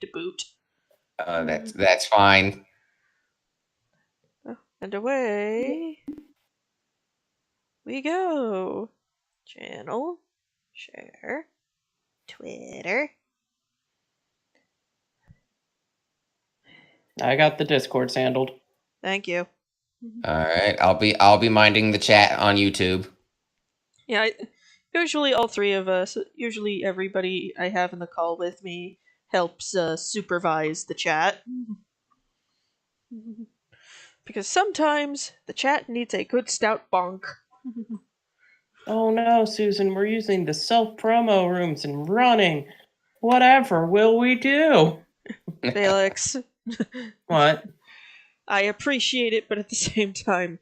internet to boot. That's fine. And away we go. Channel, share, Twitter. I got the Discord handled. Thank you. All right, I'll be minding the chat on YouTube. Yeah, usually all three of us, usually everybody I have in the call with me helps supervise the chat. Because sometimes the chat needs a good stout bonk. Oh no, Susan, we're using the self-promo rooms and running. Whatever will we do? Felix. What? I appreciate it, but at the same time,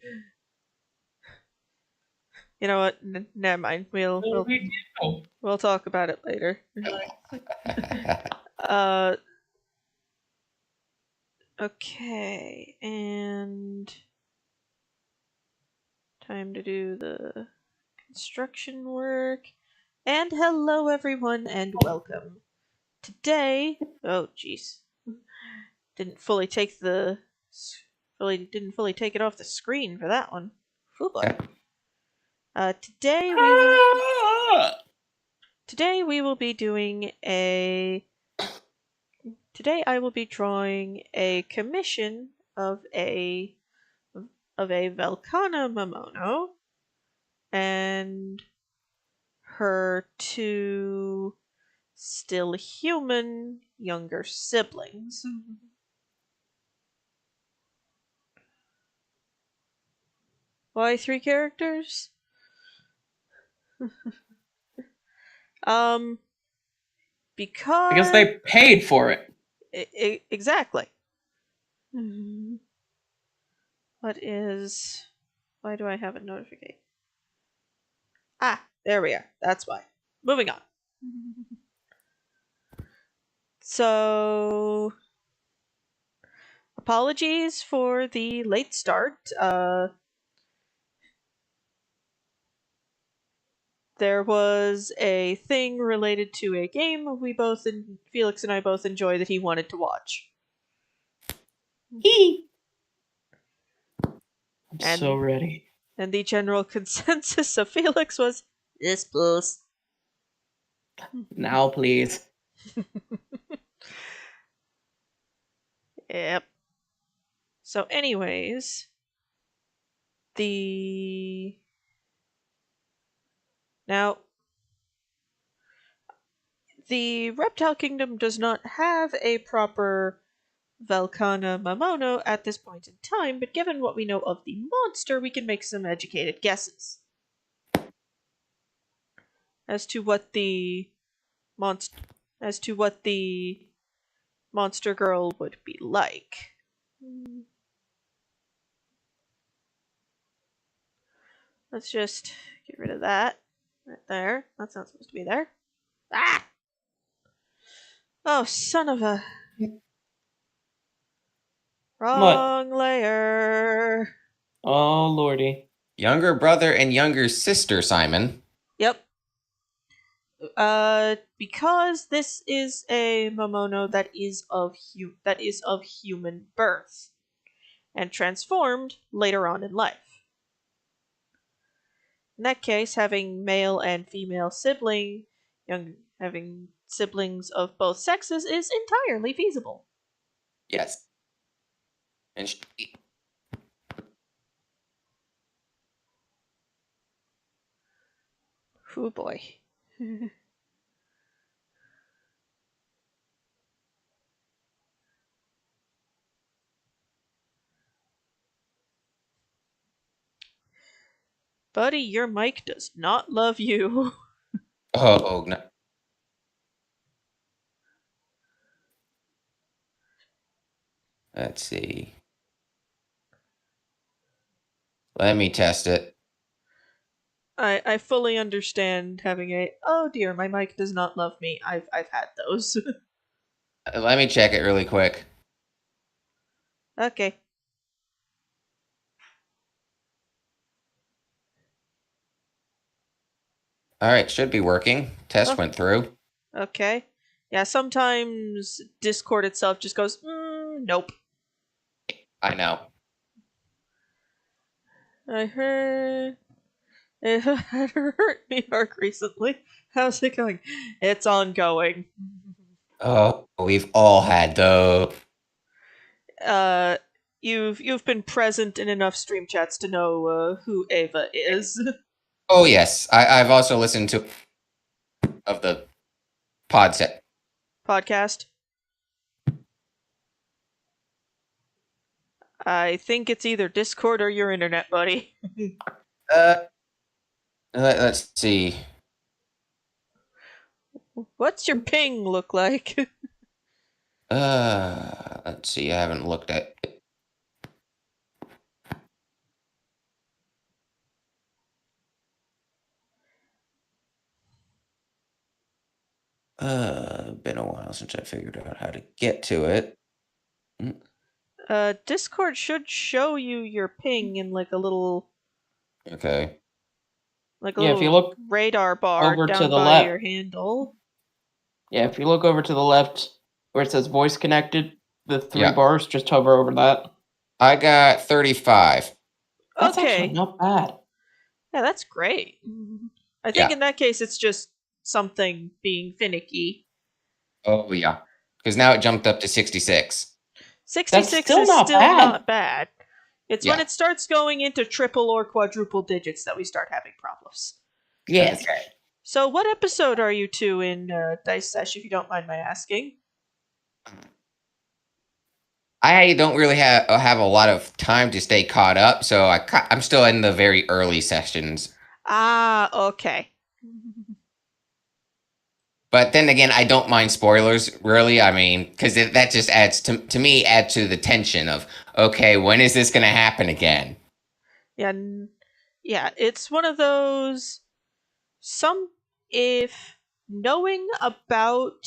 you know what? Never mind. We'll talk about it later. Okay, and time to do the construction work. And hello everyone and welcome. Today, oh jeez. Didn't fully take it off the screen for that one. Oh boy. Today we will be doing Today I will be drawing a commission of a Velkhana Mamono and her two still human younger siblings. Why 3 characters? Because they paid for it. Exactly. Why do I have a notification? Ah, there we are. That's why. Moving on. So, apologies for the late start. There was a thing related to a game Felix and I both enjoy that he wanted to watch. I'm so ready. And the general consensus of Felix was, yes, please. Now, please. Yep. So anyways, Now, the Reptile Kingdom does not have a proper Velkhana Mamono at this point in time, but given what we know of the monster, we can make some educated guesses as to what the monster girl would be like. Let's just get rid of that right there. That's not supposed to be there. Ah! Oh, son of a... Wrong layer. Oh, lordy. Younger brother and younger sister, Simon. Yep. Because this is a Mamono that is of human birth and transformed later on in life. In that case, having male and female having siblings of both sexes is entirely feasible. Yes. And Oh boy. Buddy, your mic does not love you. Oh, no. Let's see. Let me test it. I fully understand having oh dear, my mic does not love me. I've had those. Let me check it really quick. Okay. All right, should be working. Test went through. Okay. Yeah, sometimes Discord itself just goes, nope. I know. I heard it had hurt me arc recently. How's it going? It's ongoing. Oh, we've all had those. Uh, you've been present in enough stream chats to know who Ava is. Oh yes, I've also listened to of the pod set. Podcast. I think it's either Discord or your internet, buddy. Let's see. What's your ping look like? Let's see. I haven't looked at it. Been a while since I figured out how to get to it. Discord should show you your ping in like a little Okay. like a Yeah, little if you look radar bar over to down the by left. your handle. Yeah, if you look over to the left where it says voice connected, the 3 Yeah. bars, just hover over that. I got 35. That's Okay. actually not bad. Yeah, that's great. I think Yeah. in that case it's just something being finicky. Oh yeah, because now it jumped up to 66. 66 still is not still bad. not bad. It's when Yeah. it starts going into triple or quadruple digits that we start having problems. Yes. So what episode are you to in Dice Sesh, if you don't mind my asking? I don't really have a lot of time to stay caught up, so I'm still in the very early sessions. Ah, okay. But then again, I don't mind spoilers, really. I mean, because that just adds to me, add to the tension of, okay, when is this going to happen again? Yeah, yeah, it's one of those. If knowing about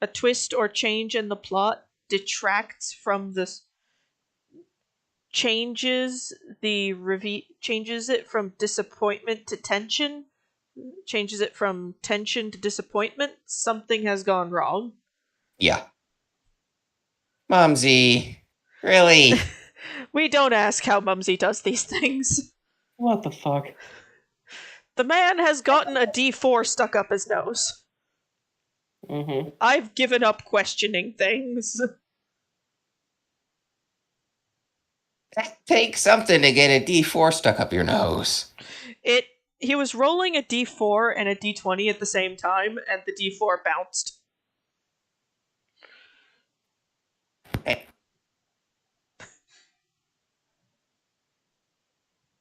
a twist or change in the plot detracts from the changes it from disappointment to tension, changes it from tension to disappointment, something has gone wrong. Yeah. Mumsy, really? We don't ask how Mumsy does these things. What the fuck? The man has gotten a D4 stuck up his nose. Mm-hmm. I've given up questioning things. That takes something to get a D4 stuck up your nose. He was rolling a D4 and a D20 at the same time, and the D4 bounced.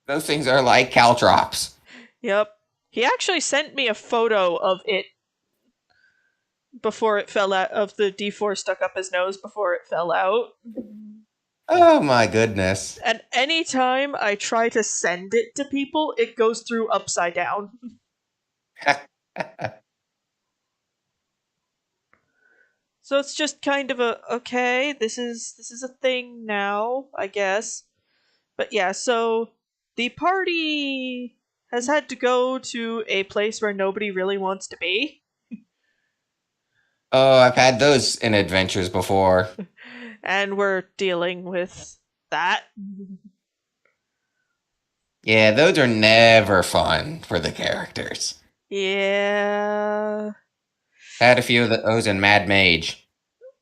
Those things are like caltrops. Yep. He actually sent me a photo of it before it fell out, of the D4 stuck up his nose before it fell out. Oh my goodness. And anytime I try to send it to people, it goes through upside down. So it's just kind of okay, this is a thing now, I guess. But yeah, so the party has had to go to a place where nobody really wants to be. Oh, I've had those in adventures before. And we're dealing with that. Yeah, those are never fun for the characters. Yeah. Had a few of those in Mad Mage.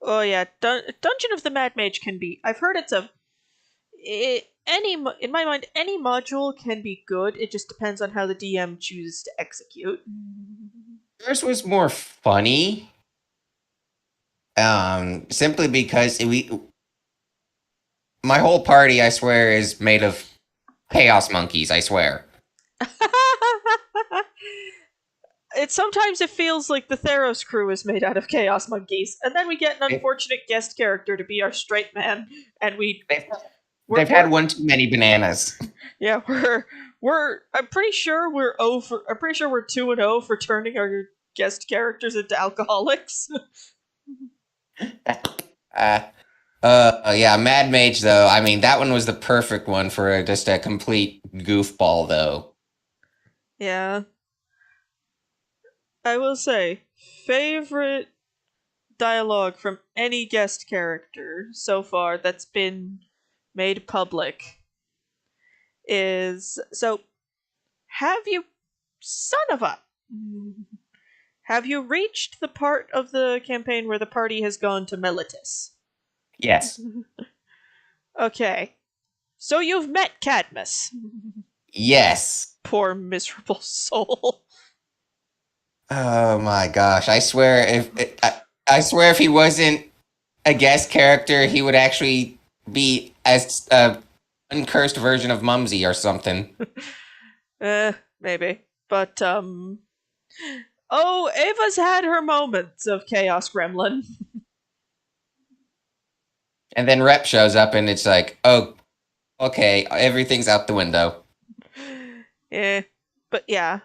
Oh yeah, Dungeon of the Mad Mage can be. I've heard in my mind, any module can be good. It just depends on how the DM chooses to execute. Yours was more funny. Simply because my whole party, I swear, is made of chaos monkeys, I swear. Sometimes it feels like the Theros crew is made out of chaos monkeys, and then we get an unfortunate guest character to be our straight man, and they've had one too many bananas. Yeah, I'm pretty sure we're 2-0 for turning our guest characters into alcoholics. Yeah, Mad Mage though. I mean, that one was the perfect one for just a complete goofball though. Yeah. I will say, favorite dialogue from any guest character so far that's been made public is so have you son of a have you reached the part of the campaign where the party has gone to Melitus? Yes. Okay. So you've met Cadmus. Yes. Poor miserable soul. Oh my gosh! I swear, I swear, if he wasn't a guest character, he would actually be as a uncursed version of Mumsy or something. Maybe. But oh, Ava's had her moments of chaos gremlin. And then Rep shows up, and it's like, oh, okay, everything's out the window. But yeah,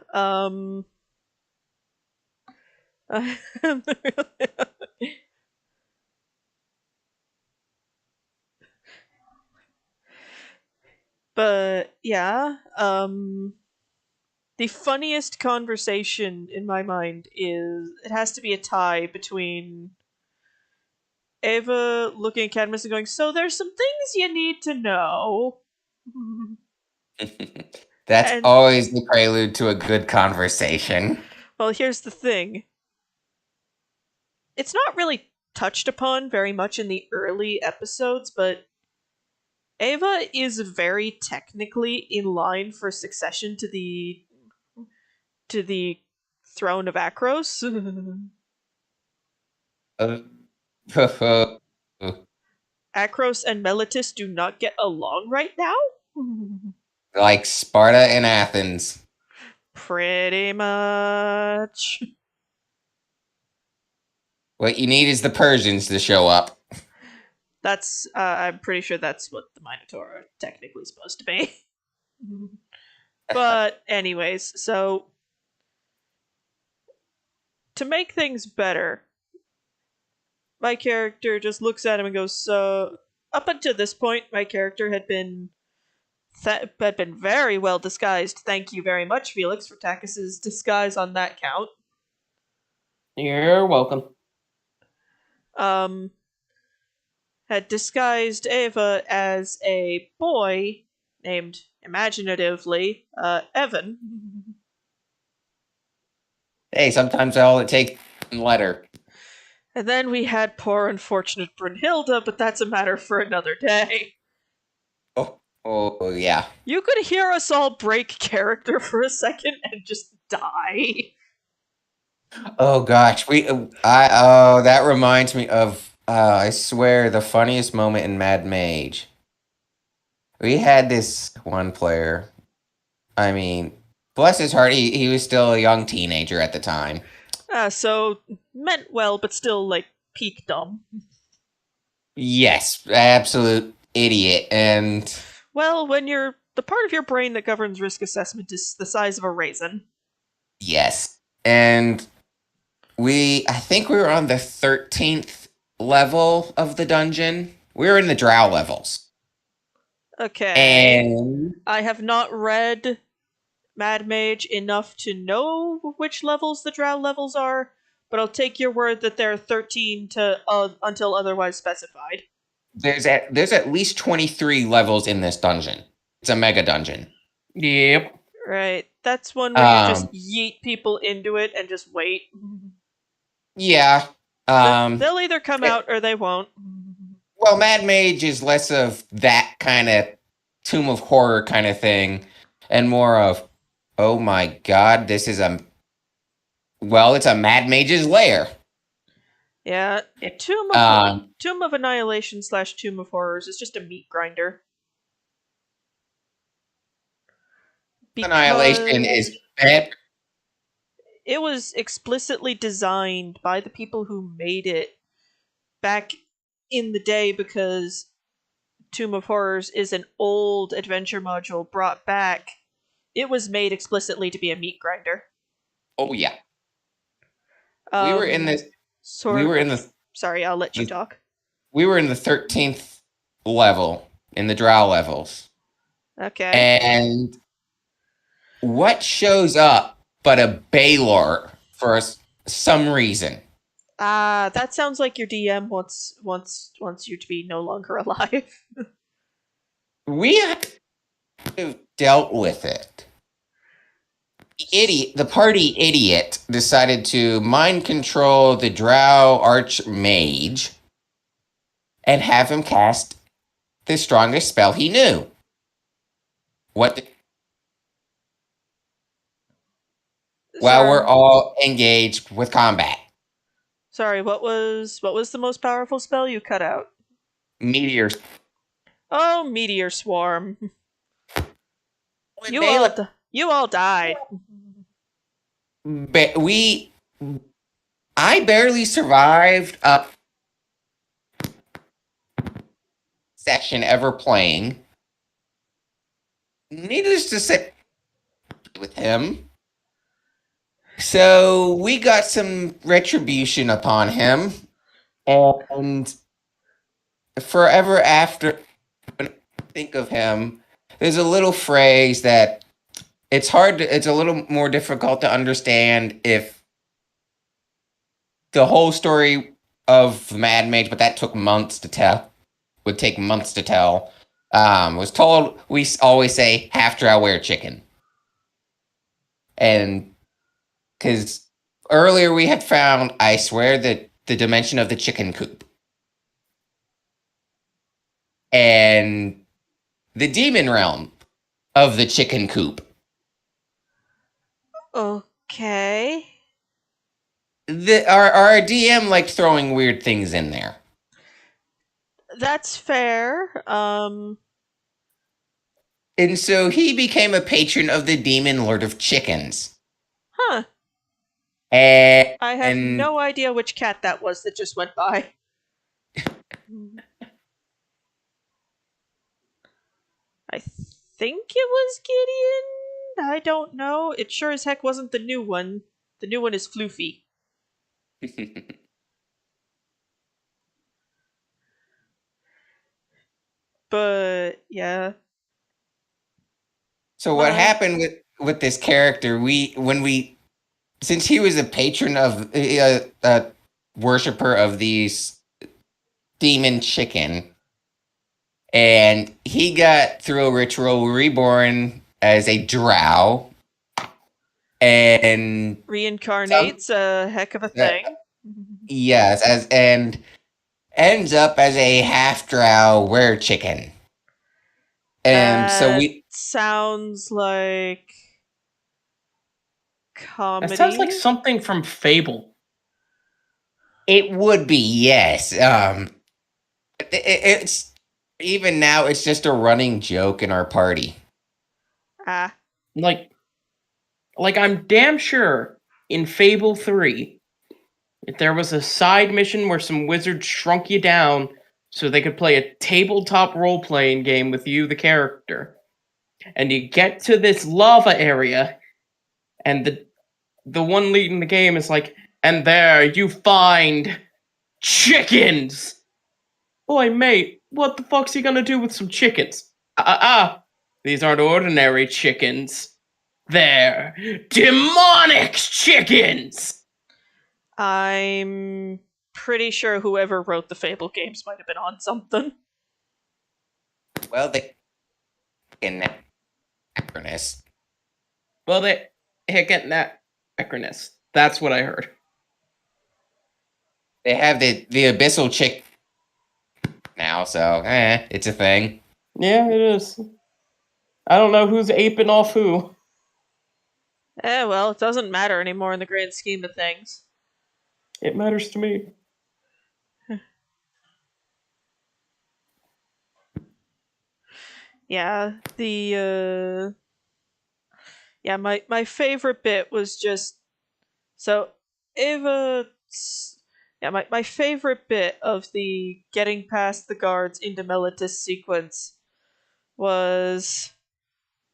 but yeah, the funniest conversation in my mind is it has to be a tie between Ava looking at Cadmus and going, "So there's some things you need to know." That's And- always the prelude to a good conversation. Well, here's the thing. It's not really touched upon very much in the early episodes, but Ava is very technically in line for succession to the throne of Akros. Akros and Melitus do not get along right now. Like Sparta and Athens. Pretty much. What you need is the Persians to show up. That's I'm pretty sure that's what the Minotaur are technically supposed to be. But anyways, so to make things better, my character just looks at him and goes, "So up until this point, my character had been very well disguised. Thank you very much, Felix, for Takis's disguise on that count. You're welcome. Had disguised Ava as a boy named, imaginatively, Evan." Hey, sometimes all it takes is one letter. And then we had poor unfortunate Brunhilde, but that's a matter for another day. Oh yeah. You could hear us all break character for a second and just die. Oh gosh, that reminds me of I swear the funniest moment in Mad Mage. We had this one player. I mean, bless his heart, he was still a young teenager at the time. So meant well, but still like peak dumb. Yes, absolute idiot. And Well, when you're the part of your brain that governs risk assessment is the size of a raisin. yes, and I think we were on the 13th level of the dungeon. We were in the drow levels. Okay. And I have not read Mad Mage enough to know which levels the drow levels are, but I'll take your word that there are 13 to until otherwise specified. there's at least 23 levels in this dungeon. It's a mega dungeon. Yep. Right. That's one where you just yeet people into it and just wait. Yeah. They'll either come out or they won't. Well, Mad Mage is less of that kind of Tomb of Horror kind of thing, and more of, oh my god, this is it's a Mad Mage's lair. Yeah, Tomb of Annihilation / Tomb of Horrors is just a meat grinder. Annihilation is bad. It was explicitly designed by the people who made it back in the day because Tomb of Horrors is an old adventure module brought back. It was made explicitly to be a meat grinder. Oh yeah. We were in this. Sorry, I'll let you talk. We were in the 13th level in the drow levels. Okay. And what shows up but a Baylor for some reason? That sounds like your DM wants you to be no longer alive. We have dealt with it. The party idiot decided to mind control the Drow Archmage and have him cast the strongest spell he knew. What? While we're Sorry, all engaged with combat. sorry. What was the most powerful spell you cut out? Meteors. Oh, meteor swarm. When You all died. we I barely survived a session ever playing. Needless to say, with him. So we got some retribution upon him, and forever after, when I think of him, there's a little phrase that it's a little more difficult to understand if the whole story of the Mad Mage, but that took months to tell. Would take months to tell. Was told we always say half drow wear chicken, and because earlier we had found, I swear, that the dimension of the chicken coop and the demon realm of the chicken coop. Okay. Our DM liked throwing weird things in there. That's fair. And so he became a patron of the Demon Lord of Chickens. Huh. And, I have no idea which cat that was that just went by. I think it was Gideon? I don't know. It sure as heck wasn't the new one. The new one is Floofy. But, yeah. So what My- happened with this character, since he was a patron of a worshiper of these demon chicken, and he got through a ritual reborn as a drow, and Reincarnates a heck of a thing. yes, and ends up as a half drow were chicken. And so That we sounds like comedy. That sounds like something from Fable. it would be, yes. It's even now it's just a running joke in our party. Ah. Like I'm damn sure in Fable 3, if there was a side mission where some wizard shrunk you down so they could play a tabletop role-playing game with you, the character, and you get to this lava area, and the one leading the game is like, and there you find chickens! Boy, mate, what the fuck's he gonna do with some chickens? These aren't ordinary chickens. They're demonic chickens! I'm pretty sure whoever wrote the Fable games might have been on something. Well, they anachronist. Well, they getting that acronist. That's what I heard. They have the abyssal chick now, so it's a thing. Yeah, it is. I don't know who's aping off who. Well, it doesn't matter anymore in the grand scheme of things. It matters to me. Yeah, my favorite bit was just so Ava. Yeah, my favorite bit of the getting past the guards into Melitus sequence was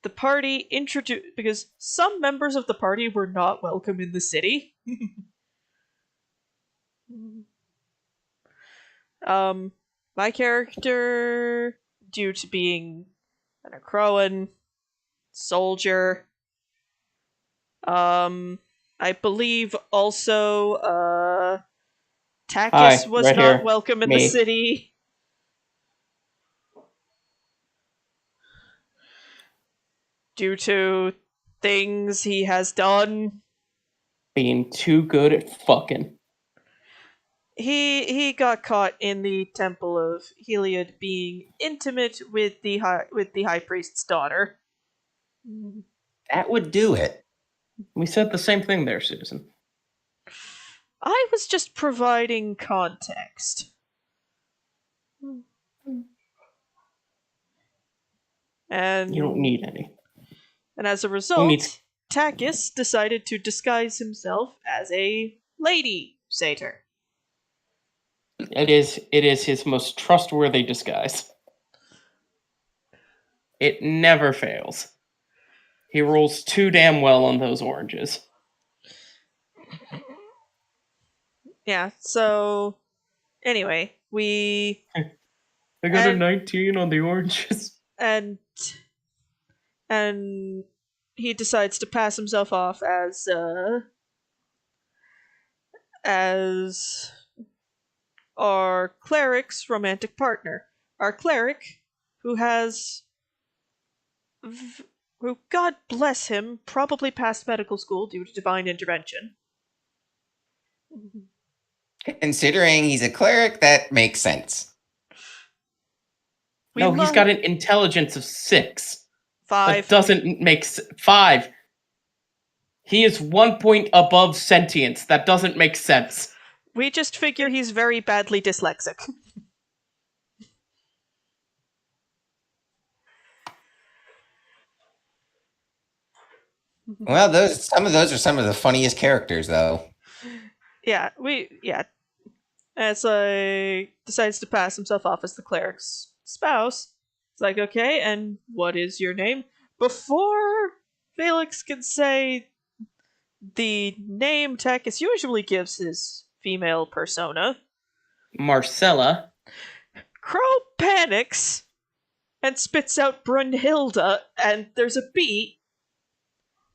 the party introduced because some members of the party were not welcome in the city. My character, due to being an Crowan soldier, I believe also Takis Hi, was right not here. welcome in the Me. city. Due to things he has done. Being too good at fucking. He got caught in the temple of Heliod being intimate with the high priest's daughter. That would do it. We said the same thing there, Susan. I was just providing context. And You don't need any. And as a Who result, needs- Takis decided to disguise himself as a lady satyr. It is his most trustworthy disguise. It never fails. He rolls too damn well on those oranges. Yeah, so anyway, we I got a And- 19 on the oranges. and he decides to pass himself off as our cleric's romantic partner. Our cleric, who who, God bless him, probably passed medical school due to divine intervention. Considering he's a cleric, that makes sense. We No, he's love- got an intelligence of 6. 5. That doesn't make 5. He is 1 point above sentience. That doesn't make sense. We just figure he's very badly dyslexic. Well, some of those are some of the funniest characters, though. Yeah. As decides to pass himself off as the cleric's spouse. It's like, okay, and what is your name? Before Felix can say the name Takis usually gives his female persona, Marcella. Crow panics and spits out Brunhilde, and there's a beat,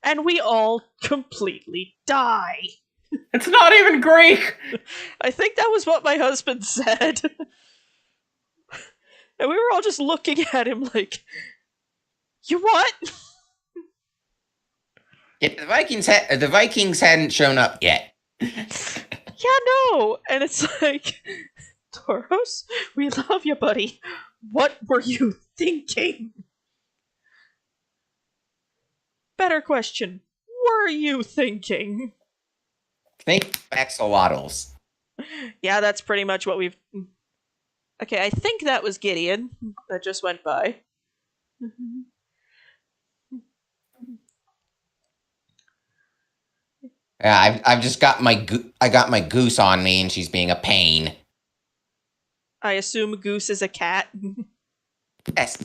and we all completely die. It's not even Greek! I think that was what my husband said. And we were all just looking at him like, you what? Yeah, the Vikings hadn't shown up yet. Yeah, no. And it's like, Toros, we love you, buddy. What were you thinking? Better question. Were you thinking? Think axolotls. Yeah, that's pretty much what we've... Okay, I think that was Gideon that just went by. Yeah, I've just got I got my goose on me, and she's being a pain. I assume Goose is a cat. Yes.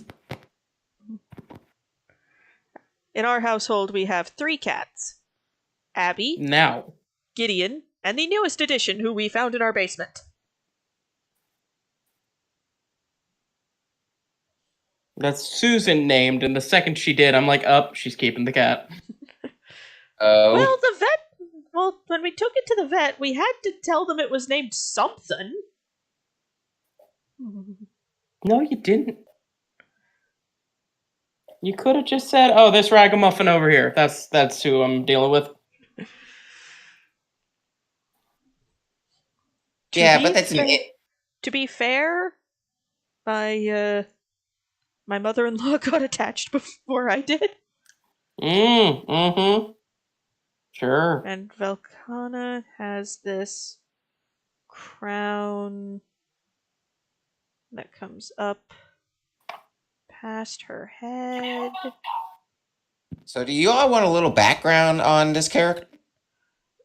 In our household, we have 3 cats. Abby, Now. Gideon, and the newest addition who we found in our basement. That's Susan named, and the second she did, I'm like, up, she's keeping the cat. Oh. Well, the vet... Well, when we took it to the vet, we had to tell them it was named something. No, you didn't. You could have just said, oh, this ragamuffin over here. That's who I'm dealing with. Yeah, To but be that's fair- To be fair, my mother-in-law got attached before I did. Mm-hmm. Sure. And Velkhana has this crown that comes up past her head. So, do you all want a little background on this character?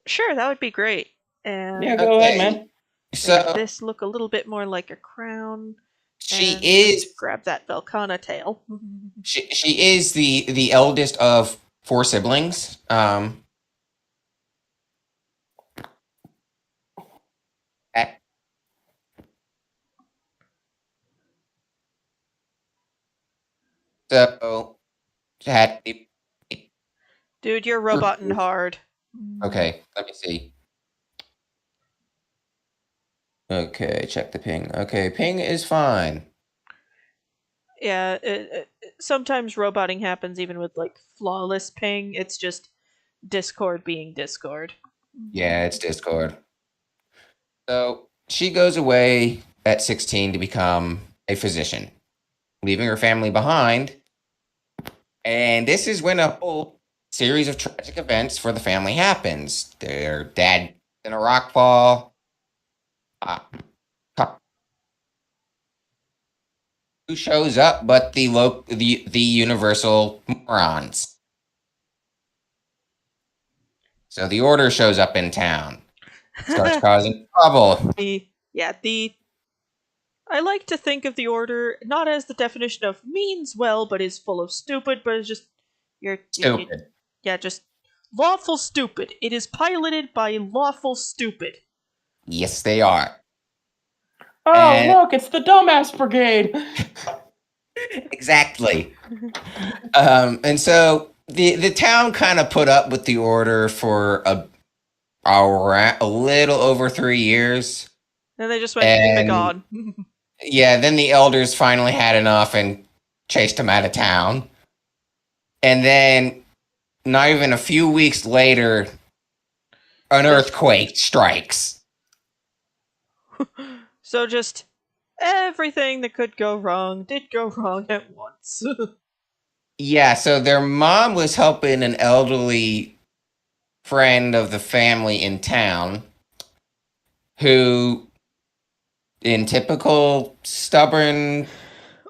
Sure, that would be great. And Yeah, go Okay. ahead, man. So, make this look a little bit more like a crown. she and is grab that Velkhana tail. she is the eldest of 4 siblings. At- So, had Dude, you're roboting hard. okay. Let me see. Okay, check the ping. Okay, ping is fine. Yeah, sometimes roboting happens even with like flawless ping. It's just Discord being Discord. Yeah, it's Discord. So she goes away at 16 to become a physician, leaving her family behind. And this is when a whole series of tragic events for the family happens. Their dad in a rock fall. Uh, who shows up but the universal morons. So the order shows up in town, starts causing trouble. The I like to think of the order not as the definition of means well, but is full of stupid, but it's just Stupid. yeah, just lawful stupid. It is piloted by lawful stupid. Yes, they are. Oh, And- look, it's the dumbass brigade. Exactly. And so the town kind of put up with the order for a little over 3 years. Then they just went, And begone. yeah, then the elders finally had enough and chased him out of town. And then, not even a few weeks later, an earthquake strikes. So just everything that could go wrong did go wrong at once. Yeah, so their mom was helping an elderly friend of the family in town who, in typical stubborn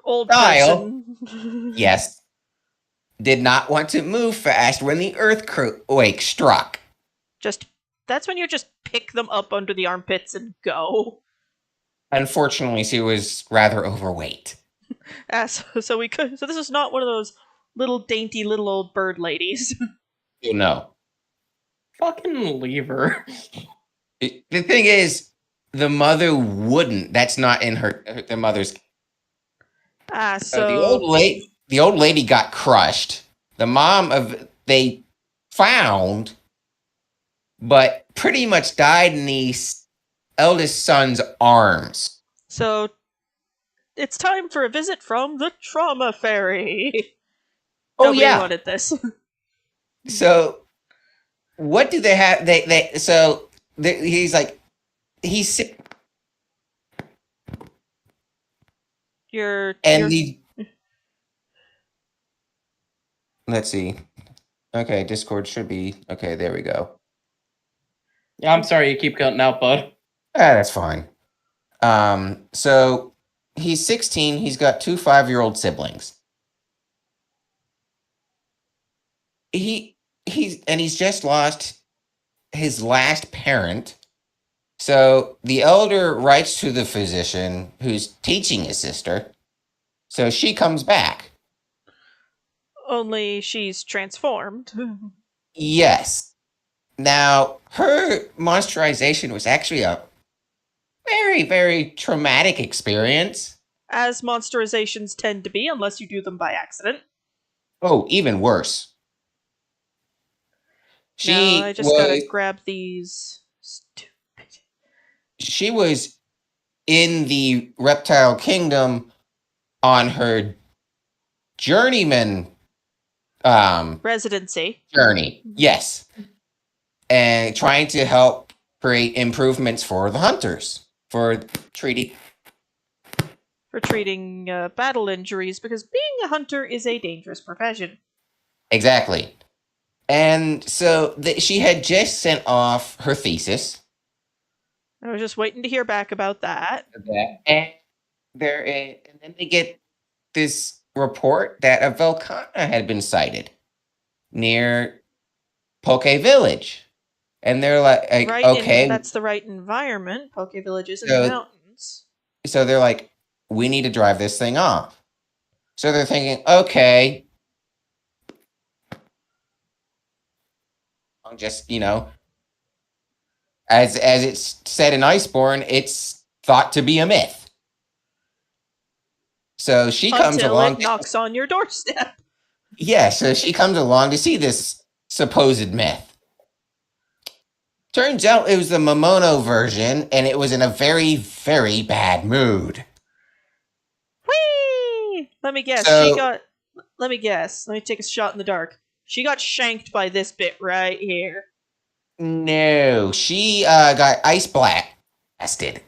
Old style, person. yes, did not want to move fast when the earthquake struck. That's when you just pick them up under the armpits and go. Unfortunately, she was rather overweight. So this is not one of those little dainty little old bird ladies. You know. Fucking leave her. The thing is, the mother wouldn't. That's not in the mother's. So The old lady got crushed. The mom they found, but pretty much died in the eldest son's arms. So it's time for a visit from the trauma fairy. Oh Nobody yeah. wanted this. So what do they have? He's like he's sick. Let's see. Okay, Discord should be okay. There we go. Yeah, I'm sorry you keep cutting out, bud. That's fine. So he's 16. He's got 2 5-year-old siblings. He's just lost his last parent. So the elder writes to the physician who's teaching his sister. So she comes back. Only she's transformed. Yes. Now, her monsterization was actually a very, very traumatic experience. As monsterizations tend to be, unless you do them by accident. Oh, even worse. I just gotta grab these. Stupid. She was in the reptile kingdom on her journeyman Residency. journey. Yes. And trying to help create improvements for the hunters for treating battle injuries, because being a hunter is a dangerous profession. Exactly. And so she had just sent off her thesis. I was just waiting to hear back about that. And then they get this report that a Velkhana had been sighted near Poke Village. And they're like okay. That's the right environment. Poke Village is in the mountains. So they're like, we need to drive this thing off. So they're thinking, okay, just, as it's said in Iceborne, it's thought to be a myth. So she comes along. Until it knocks on your doorstep. Yeah, so she comes along to see this supposed myth. Turns out it was the Mamono version, and it was in a very, very bad mood. Whee! Let me guess. So- Let me guess. Let me take a shot in the dark. She got shanked by this bit right here. No, she got ice blasted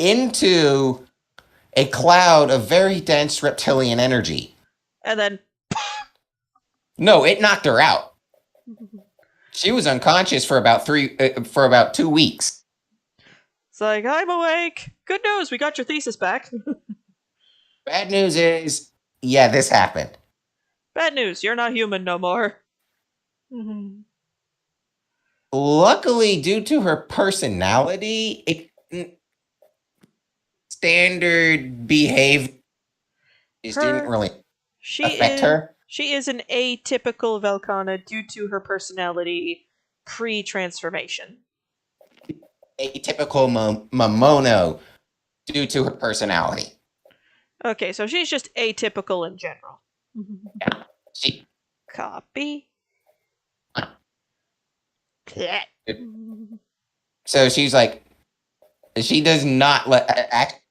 into a cloud of very dense reptilian energy. And then. No, it knocked her out. She was unconscious for about 2 weeks. It's like, I'm awake. Good news, we got your thesis back. Bad news is, yeah, this happened. Bad news, you're not human no more. Luckily, due to her personality, standard behavior didn't really affect her. She is an atypical Velkhana due to her personality pre-transformation. Atypical Mamono due to her personality. Okay, so she's just atypical in general. Yeah. She Copy. So she's like, she does not act.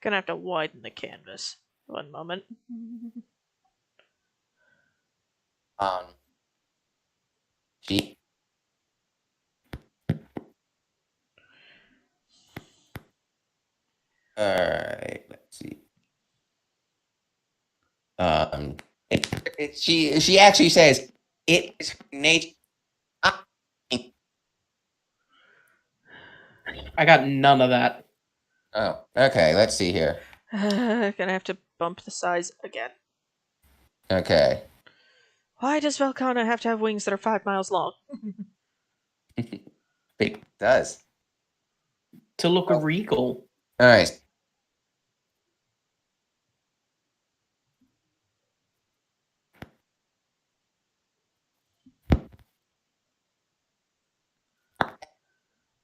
Gonna have to widen the canvas. One moment. She. All right. Let's see. She actually says it is nature. I got none of that. Oh, okay. Let's see here. Gonna have to bump the size again. Okay. Why does Velkhana have to have wings that are 5 miles long? It does. To look regal. All right.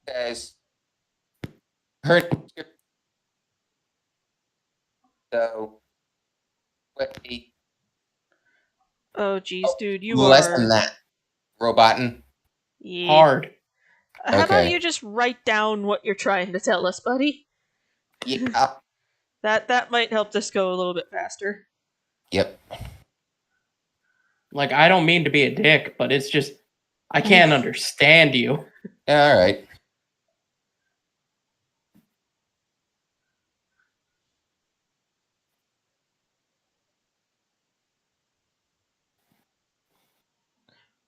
Says her. So, what the Oh, jeez, dude, you less are... than that, Robotin. Yeah. Hard. How about Okay. you just write down what you're trying to tell us, buddy? Yeah. That might help this go a little bit faster. Yep. Like, I don't mean to be a dick, but it's just, I can't understand you. All right.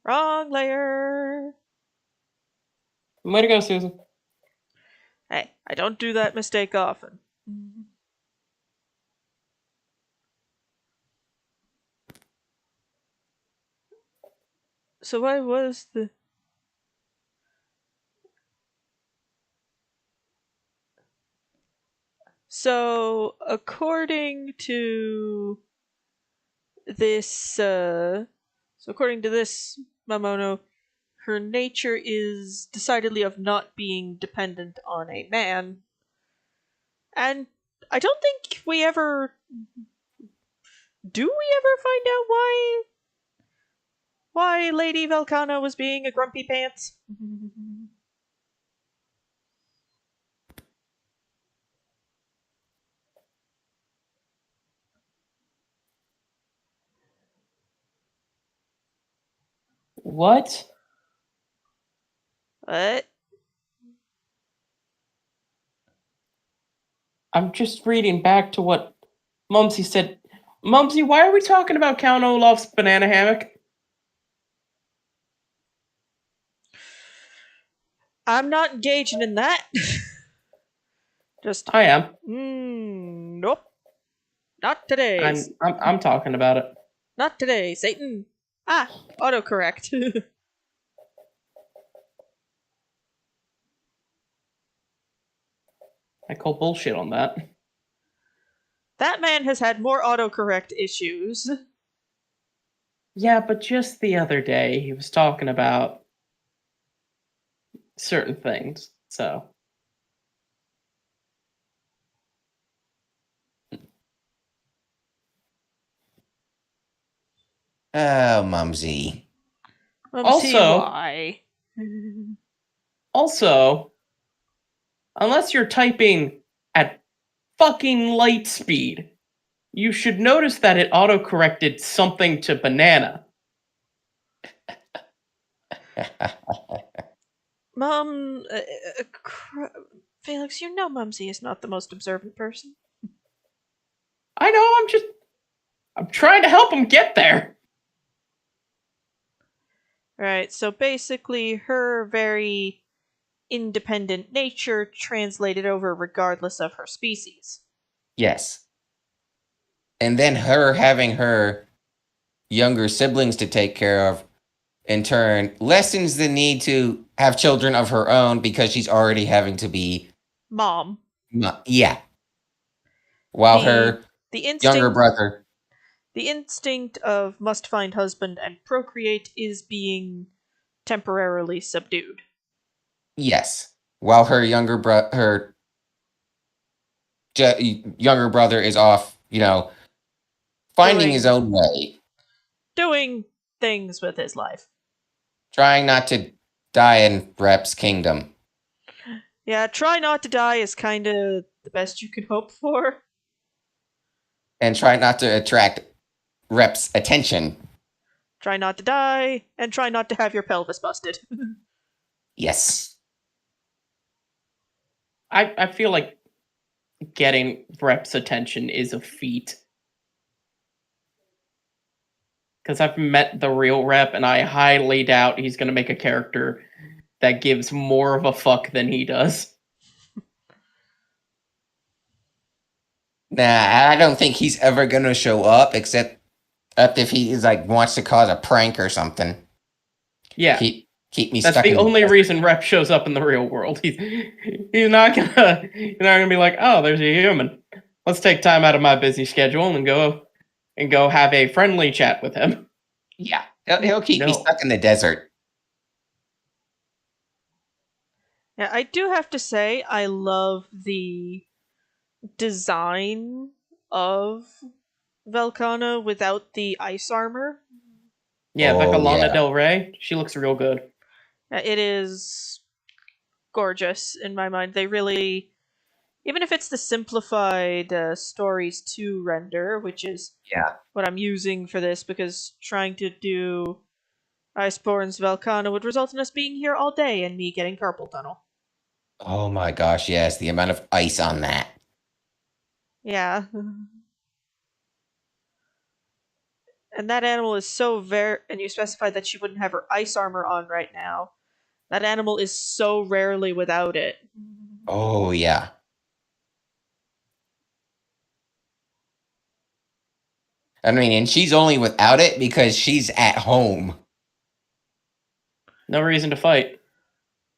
Wrong layer. Way to go, Susan. Hey, I don't do that mistake often. So why was the... So, according to this, Mamono, her nature is decidedly of not being dependent on a man. And I don't think we ever... Do we ever find out why Lady Velkhana was being a grumpy pants? What? What? I'm just reading back to what Mumsy said. Mumsy, why are we talking about Count Olaf's banana hammock? I'm not engaging in that. Just, I am. nope. Not today. I'm talking about it. Not today, Satan. Ah, autocorrect. I call bullshit on that. That man has had more autocorrect issues. Yeah, but just the other day he was talking about certain things, so. Oh, Mumsy. See Also- why. Also, unless you're typing at fucking light speed, you should notice that it autocorrected something to banana. Mom, Felix, you know Mumsy is not the most observant person. I know, I'm trying to help him get there. Right, so basically her very independent nature translated over regardless of her species. Yes. And then her having her younger siblings to take care of, in turn, lessens the need to have children of her own because she's already having to be... Mom. Yeah. While The her younger instinct brother... the instinct of must find husband and procreate is being temporarily subdued. Yes. While her younger younger brother is off, finding his own way. Doing things with his life. Trying not to die in Rep's kingdom. Yeah, try not to die is kind of the best you can hope for. And try not to attract Rep's attention. Try not to die, and try not to have your pelvis busted. Yes. I feel like getting Rep's attention is a feat. Because I've met the real Rep, and I highly doubt he's going to make a character that gives more of a fuck than he does. Nah, I don't think he's ever gonna show up, except if he is wants to cause a prank or something. Yeah. Keep me That's stuck the only reason Rep shows up in the real world. He's not gonna be like, oh, there's a human. Let's take time out of my busy schedule and go have a friendly chat with him. Yeah, he'll keep me stuck in the desert. Yeah, I do have to say, I love the design of Velkhana without the ice armor. Yeah, Velkhana Del Rey. She looks real good. It is gorgeous in my mind. They really, even if it's the simplified stories 2 render, which is what I'm using for this, because trying to do Iceborne's Velkhana would result in us being here all day and me getting carpal tunnel. Oh my gosh, yes, the amount of ice on that. Yeah. And that animal is so and you specified that she wouldn't have her ice armor on right now. That animal is so rarely without it. Oh, yeah. I mean, and she's only without it because she's at home. No reason to fight.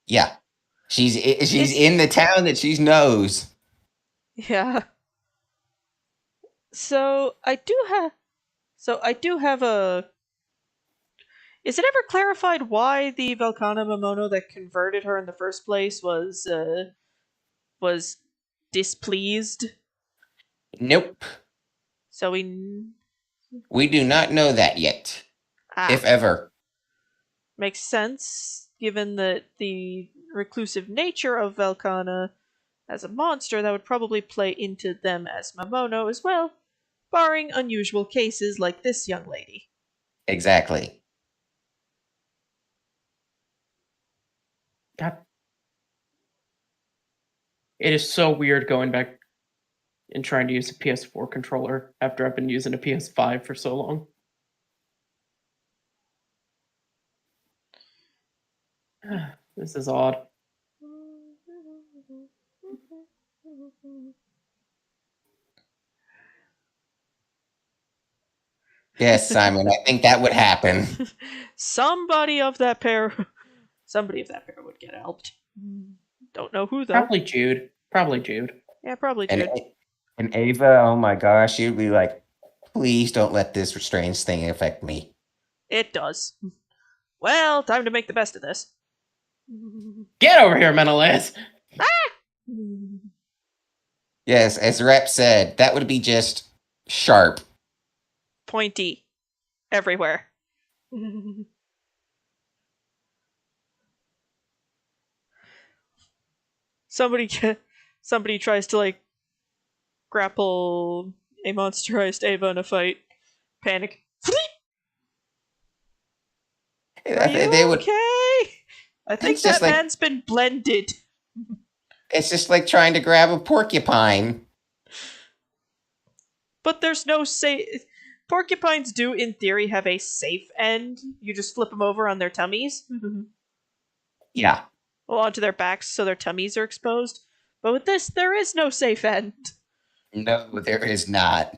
Yeah. She's in the town that she knows. Yeah. So I do have a... Is it ever clarified why the Velkhana Mamono that converted her in the first place was displeased? Nope. So we do not know that yet. If ever. Makes sense, given that the reclusive nature of Velkhana as a monster, that would probably play into them as Mamono as well, barring unusual cases like this young lady. Exactly. God. It is so weird going back and trying to use a PS4 controller after I've been using a PS5 for so long. This is odd. Yes, Simon, I think that would happen. Somebody of that pair would get helped. Don't know who, though. Probably Jude. Yeah, probably Jude. And Ava, oh my gosh, she'd be like, please don't let this strange thing affect me. It does. Well, time to make the best of this. Get over here, Menelaus! Ah! Yes, as Rep said, that would be just sharp. Pointy. Everywhere. somebody tries to like grapple a monsterized Ava in a fight. Panic. Are you They would. okay? I think It's just that like man's been blended. it's just like trying to grab a porcupine. But there's no safe. Porcupines do, in theory, have a safe end. You just flip them over on their tummies. Yeah. Well, onto their backs so their tummies are exposed. But with this, there is no safe end. No, there is not.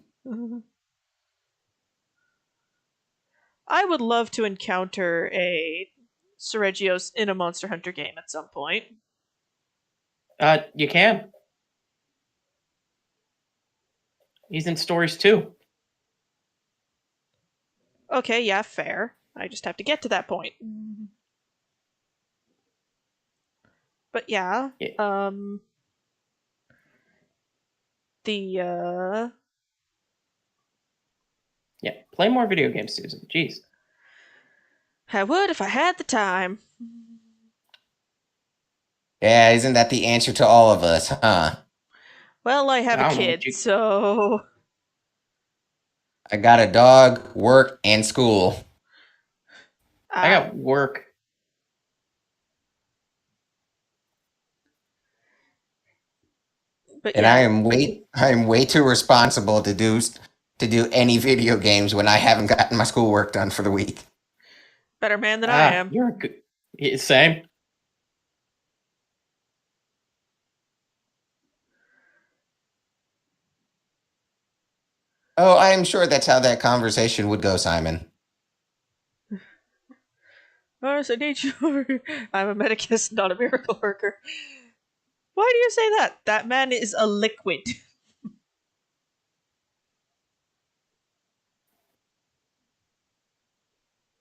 I would love to encounter a Seregios in a Monster Hunter game at some point. You can. He's in stories too. Okay, yeah, fair. I just have to get to that point. But yeah, Yeah. the Yeah, play more video games, Susan. Jeez. I would if I had the time. Yeah, isn't that the answer to all of us, huh? Well, I have I a don't know kid, what you. so I got a dog, work, and school. I got work. but And yeah, I am way too responsible to do any video games when I haven't gotten my schoolwork done for the week. better man than I am. You're a good. Yeah, same. Oh, I am sure that's how that conversation would go, Simon. Mars, I need you over. I'm a medicist, not a miracle worker. Why do you say that? That man is a liquid.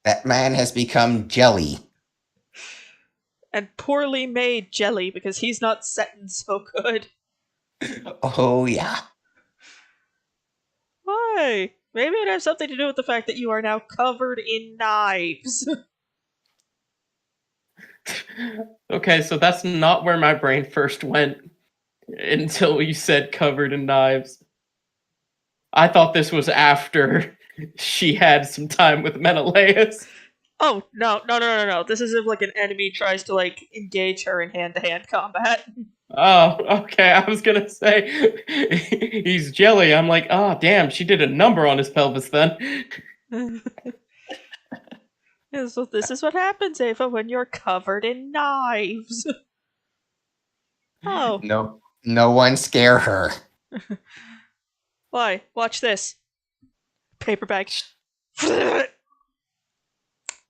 That man has become jelly. And poorly made jelly because he's not setting so good. Oh, yeah. Why? Maybe it has something to do with the fact that you are now covered in knives. Okay, so that's not where my brain first went until you said covered in knives. I thought this was after she had some time with Menelaus. Oh, no. This is if like an enemy tries to like engage her in hand-to-hand combat. Oh, okay. I was gonna say he's jelly. I'm like, oh damn, she did a number on his pelvis then. Yeah, so this is what happens, Ava, when you're covered in knives. Oh. No one scare her. Why? Watch this. Paper bag.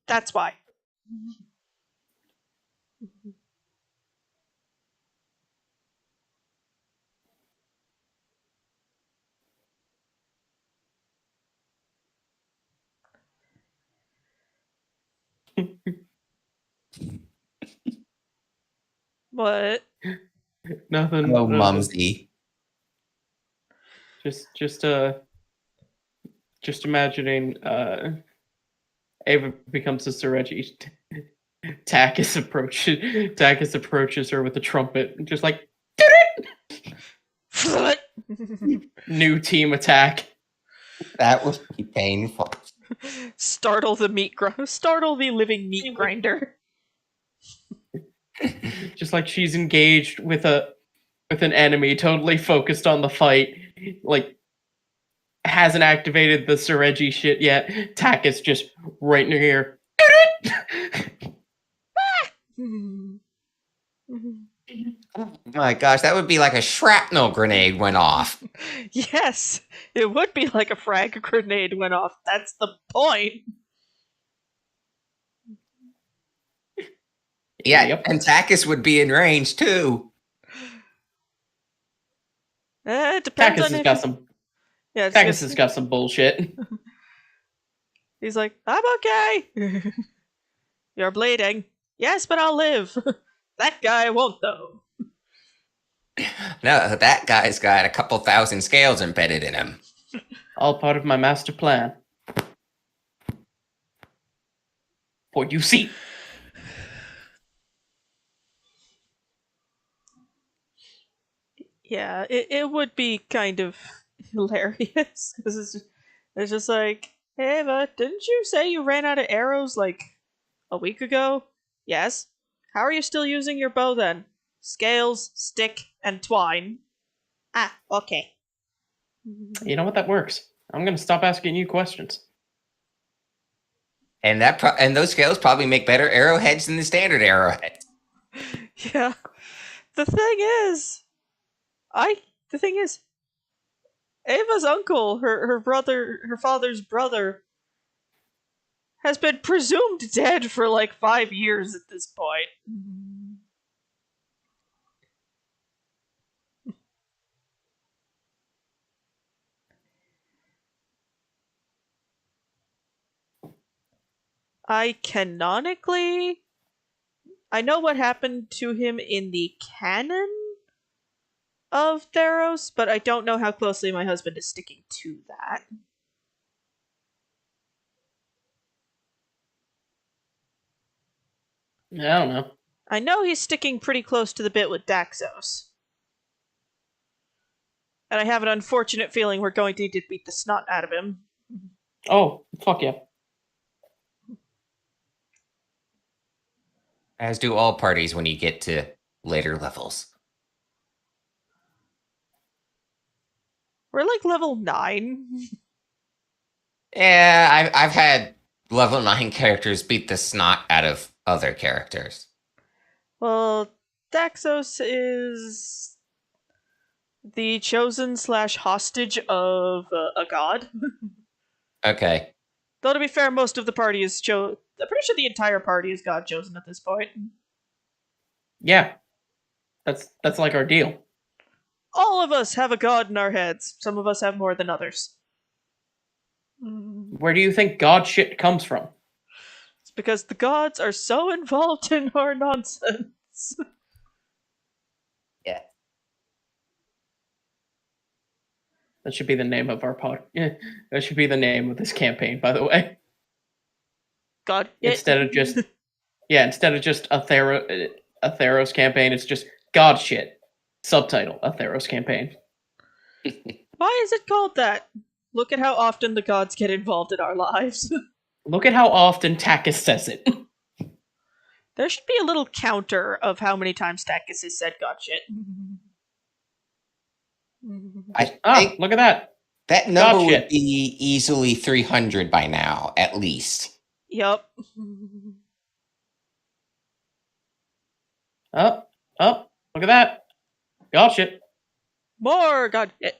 That's why. What? Nothing. Oh, Mumsy. Just imagining Ava becomes a Sereji. Takis approaches her with a trumpet, just like new team attack. That would be painful. Startle the living meat grinder. Just like she's engaged with an enemy, totally focused on the fight, like hasn't activated the Sereji shit yet. Takis just right in her ear. Oh my gosh, that would be like a shrapnel grenade went off. Yes, it would be like a frag grenade went off. That's the point. Yeah, Yep. and Takis would be in range too. It depends Takis on has if got some. yeah, Takis has got some bullshit. He's like, I'm okay. You're bleeding. Yes, but I'll live. That guy won't, though. No, that guy's got a couple thousand scales embedded in him. All part of my master plan. What you see. Yeah, it would be kind of hilarious because it's just like, hey Ava, didn't you say you ran out of arrows like a week ago? Yes. How are you still using your bow then? Scales, stick, and twine. Ah, okay. You know what? That works. I'm gonna stop asking you questions. And and those scales probably make better arrowheads than the standard arrowhead. Yeah. The thing is, the thing is, Ava's uncle, her brother, her father's brother, has been presumed dead for like 5 years at this point. I know what happened to him in the canon of Theros, but I don't know how closely my husband is sticking to that. I don't know. I know he's sticking pretty close to the bit with Daxos. And I have an unfortunate feeling we're going to need to beat the snot out of him. Oh, fuck yeah. As do all parties when you get to later levels. We're like level 9. Yeah, I've had level 9 characters beat the snot out of other characters. Well, Daxos is the chosen / hostage of a god. Okay. Though to be fair, most of the party is I'm pretty sure the entire party is god chosen at this point. Yeah. That's like our deal. All of us have a god in our heads. Some of us have more than others. Where do you think god shit comes from? It's because the gods are so involved in our nonsense. Yeah. That should be the name of our pod. That should be the name of this campaign, by the way. God. Instead of just a Theros campaign, it's just god shit. Subtitle: a Theros campaign. Why is it called that? Look at how often the gods get involved in our lives. Look at how often Takis says it. There should be a little counter of how many times Takis has said god shit. I think Look at that. that number Gotcha. would be easily 300 by now, at least. Yup. Oh, look at that. God shit. More god shit.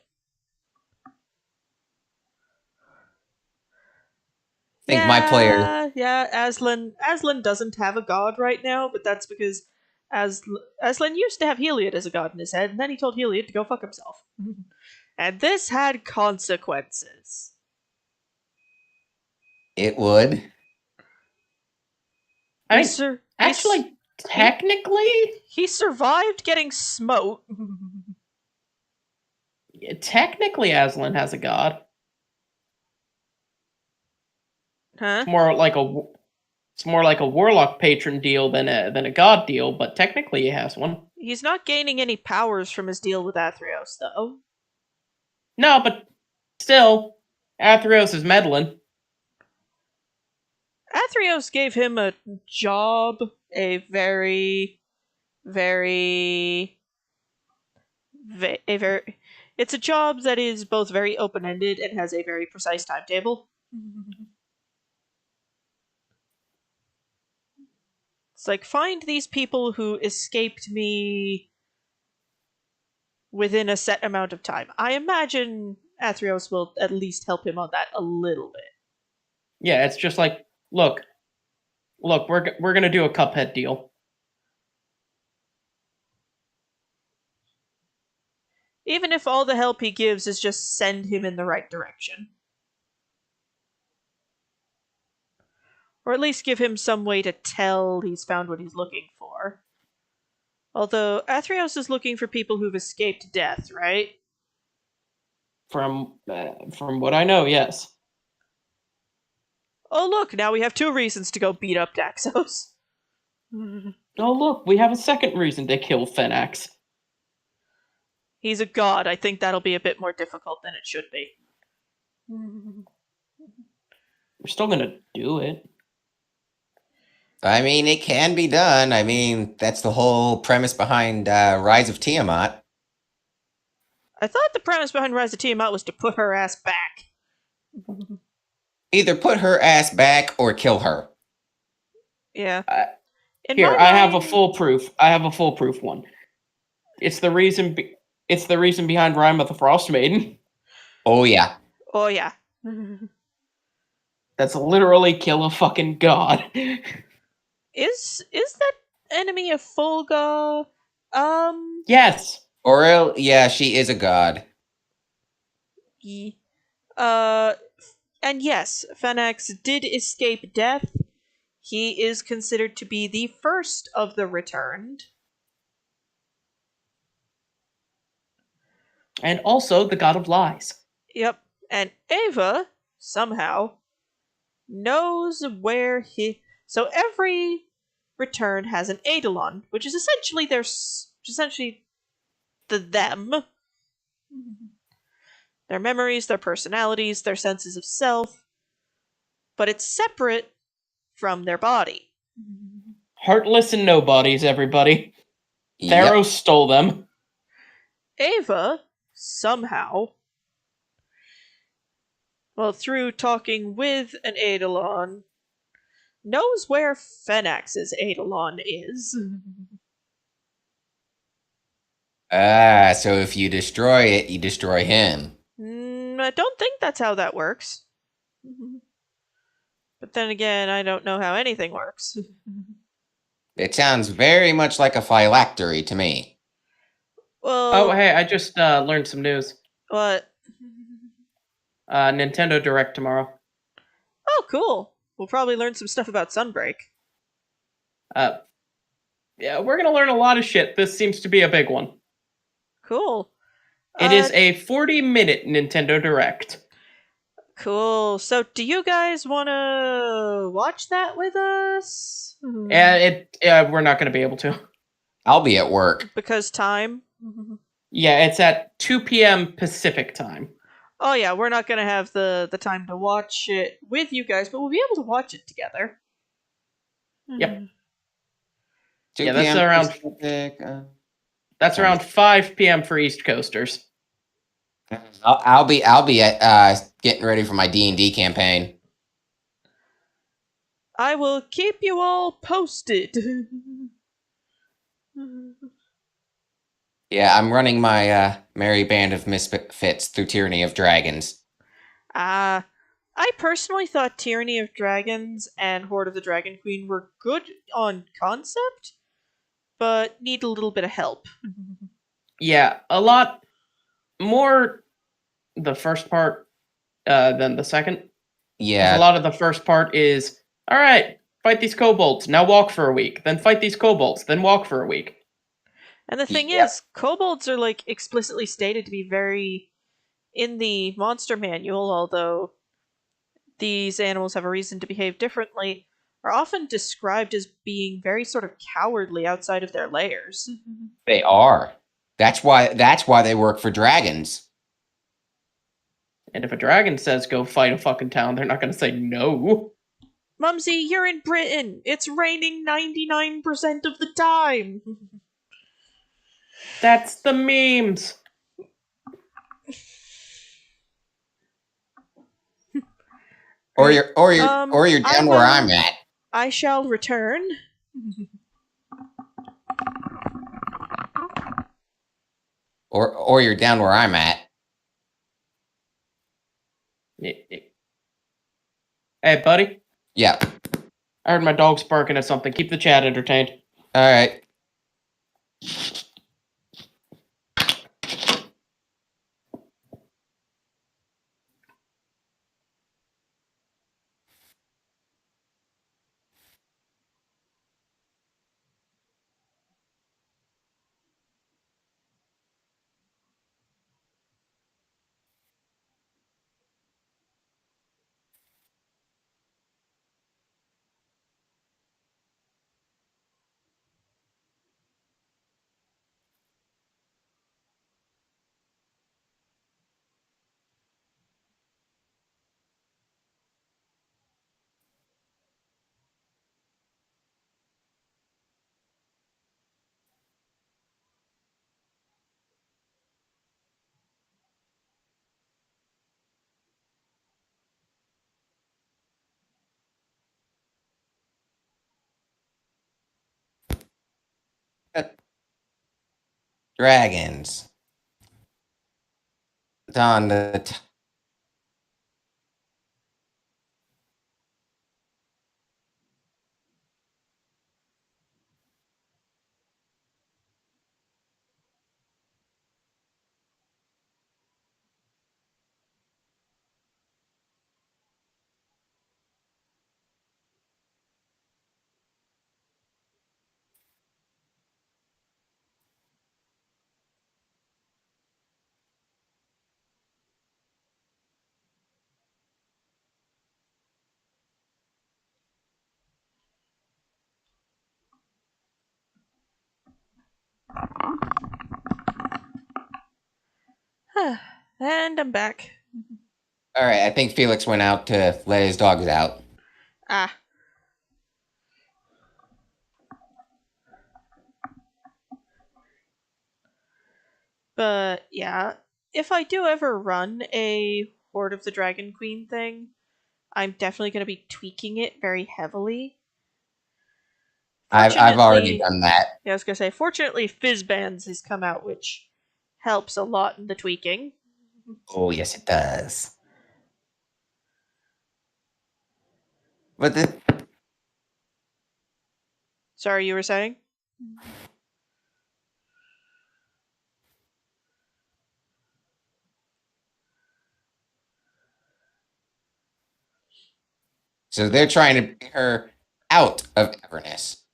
I think my player. Yeah, Aslan doesn't have a god right now, but that's because Aslan used to have Heliod as a god in his head, and then he told Heliod to go fuck himself. And this had consequences. It would. Technically, he survived getting smote. technically, Aslan has a god. Huh? It's more like a warlock patron deal than a god deal, but technically he has one. He's not gaining any powers from his deal with Athreos, though. No, but still, Athreos is meddling. Athreos gave him a job, a very it's a job that is both very open-ended and has a very precise timetable. It's like, find these people who escaped me within a set amount of time. I imagine Athreos will at least help him on that a little bit. Yeah, it's just like, look, we're gonna do a Cuphead deal. Even if all the help he gives is just send him in the right direction. Or at least give him some way to tell he's found what he's looking for. Although, Athreos is looking for people who've escaped death, right? From what I know, yes. Oh look, now we have 2 reasons to go beat up Daxos. Oh look, we have a second reason to kill Fenax. He's a god. I think that'll be a bit more difficult than it should be. We're still gonna do it. I mean, it can be done. I mean, that's the whole premise behind Rise of Tiamat. I thought the premise behind Rise of Tiamat was to put her ass back. Either put her ass back or kill her. Yeah. In Here, my I have a mind- foolproof. I have a foolproof one. It's the reason. It's the reason behind Rime of the Frost Maiden. Oh, yeah. Oh yeah. That's literally kill a fucking god. Is that enemy a full god? Yes. Aurel, yeah, she is a god. Ye- Uh, and yes, Phoenix did escape death. He is considered to be the first of the returned. And also the god of lies. Yep. And Ava, somehow, knows where he. So every return has an Eidolon, which is essentially them. Their memories, their personalities, their senses of self. But it's separate from their body. Heartless and nobodies, everybody. Yep. Theros stole them. Ava, somehow, well, through talking with an Eidolon, knows where Phoenix's Eidolon is. So if you destroy it, you destroy him. I don't think that's how that works. But then again, I don't know how anything works. It sounds very much like a phylactery to me. Well, Oh, hey, I just learned some news. what? Nintendo Direct tomorrow. Oh, cool. We'll probably learn some stuff about Sunbreak. Yeah, we're gonna learn a lot of shit. This seems to be a big one. Cool. It is a 40-minute Nintendo Direct. Cool. So, do you guys want to watch that with us? We're not gonna be able to. I'll be at work. Because time? Yeah, it's at 2 p.m. Pacific time. Oh yeah, we're not gonna have the time to watch it with you guys, but we'll be able to watch it together. Yep. 2 Yeah, that's p.m. around- Pacific, That's around 5 p.m. for East Coasters. I'll be at getting ready for my D&D campaign. I will keep you all posted. Yeah, I'm running my merry band of misfits through Tyranny of Dragons. I personally thought Tyranny of Dragons and Horde of the Dragon Queen were good on concept, but need a little bit of help. Yeah, a lot more the first part than the second. 'Cause Yeah, a lot of the first part is, all right, fight these kobolds, now walk for a week. Then fight these kobolds, then walk for a week. And the thing Yep. is, kobolds are like explicitly stated to be very in the monster manual, although these animals have a reason to behave differently, are often described as being very sort of cowardly outside of their lairs. they are. That's why they work for dragons. And if a dragon says go fight a fucking town, they're not going to say no. Mumsy, you're in Britain. It's raining 99% of the time. That's the memes. Or you're I down where I'm will- at. I shall return. Or you're down where I'm at. Hey, buddy. Yeah. I heard my dog's barking at something. Keep the chat entertained. All right. Dragons. On the And I'm back. All right, I think Felix went out to let his dogs out. Ah. But yeah, if I do ever run a Horde of the Dragon Queen thing, I'm definitely going to be tweaking it very heavily. I've already Fortunately, done that. yeah, I was going to say, fortunately, Fizzbands has come out, which helps a lot in the tweaking. Oh, yes, it does. But the Sorry, you were saying? so they're trying to bring her out of Everness.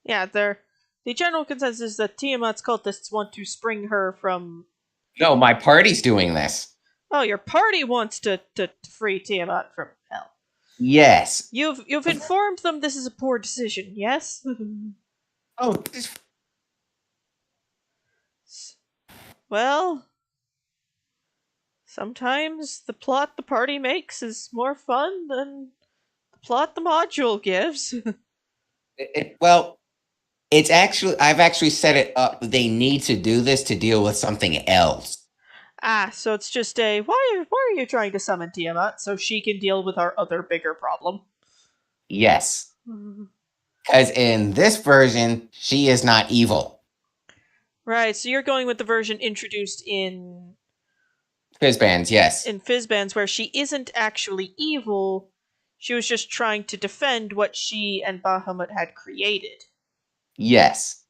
Yeah, the general consensus is that Tiamat's cultists want to spring her from. No, my party's doing this. Oh, your party wants to free Tiamat from hell. Yes. You've informed them this is a poor decision, yes? Oh, Well, sometimes the plot the party makes is more fun than the plot the module gives. well, it's actually I've actually set it up. They need to do this to deal with something else. So it's just a why are you trying to summon Tiamat so she can deal with our other bigger problem? Yes, because in this version, she is not evil. Right, so you're going with the version introduced in Fizzbands, yes. in Fizzbands where she isn't actually evil. She was just trying to defend what she and Bahamut had created. Yes.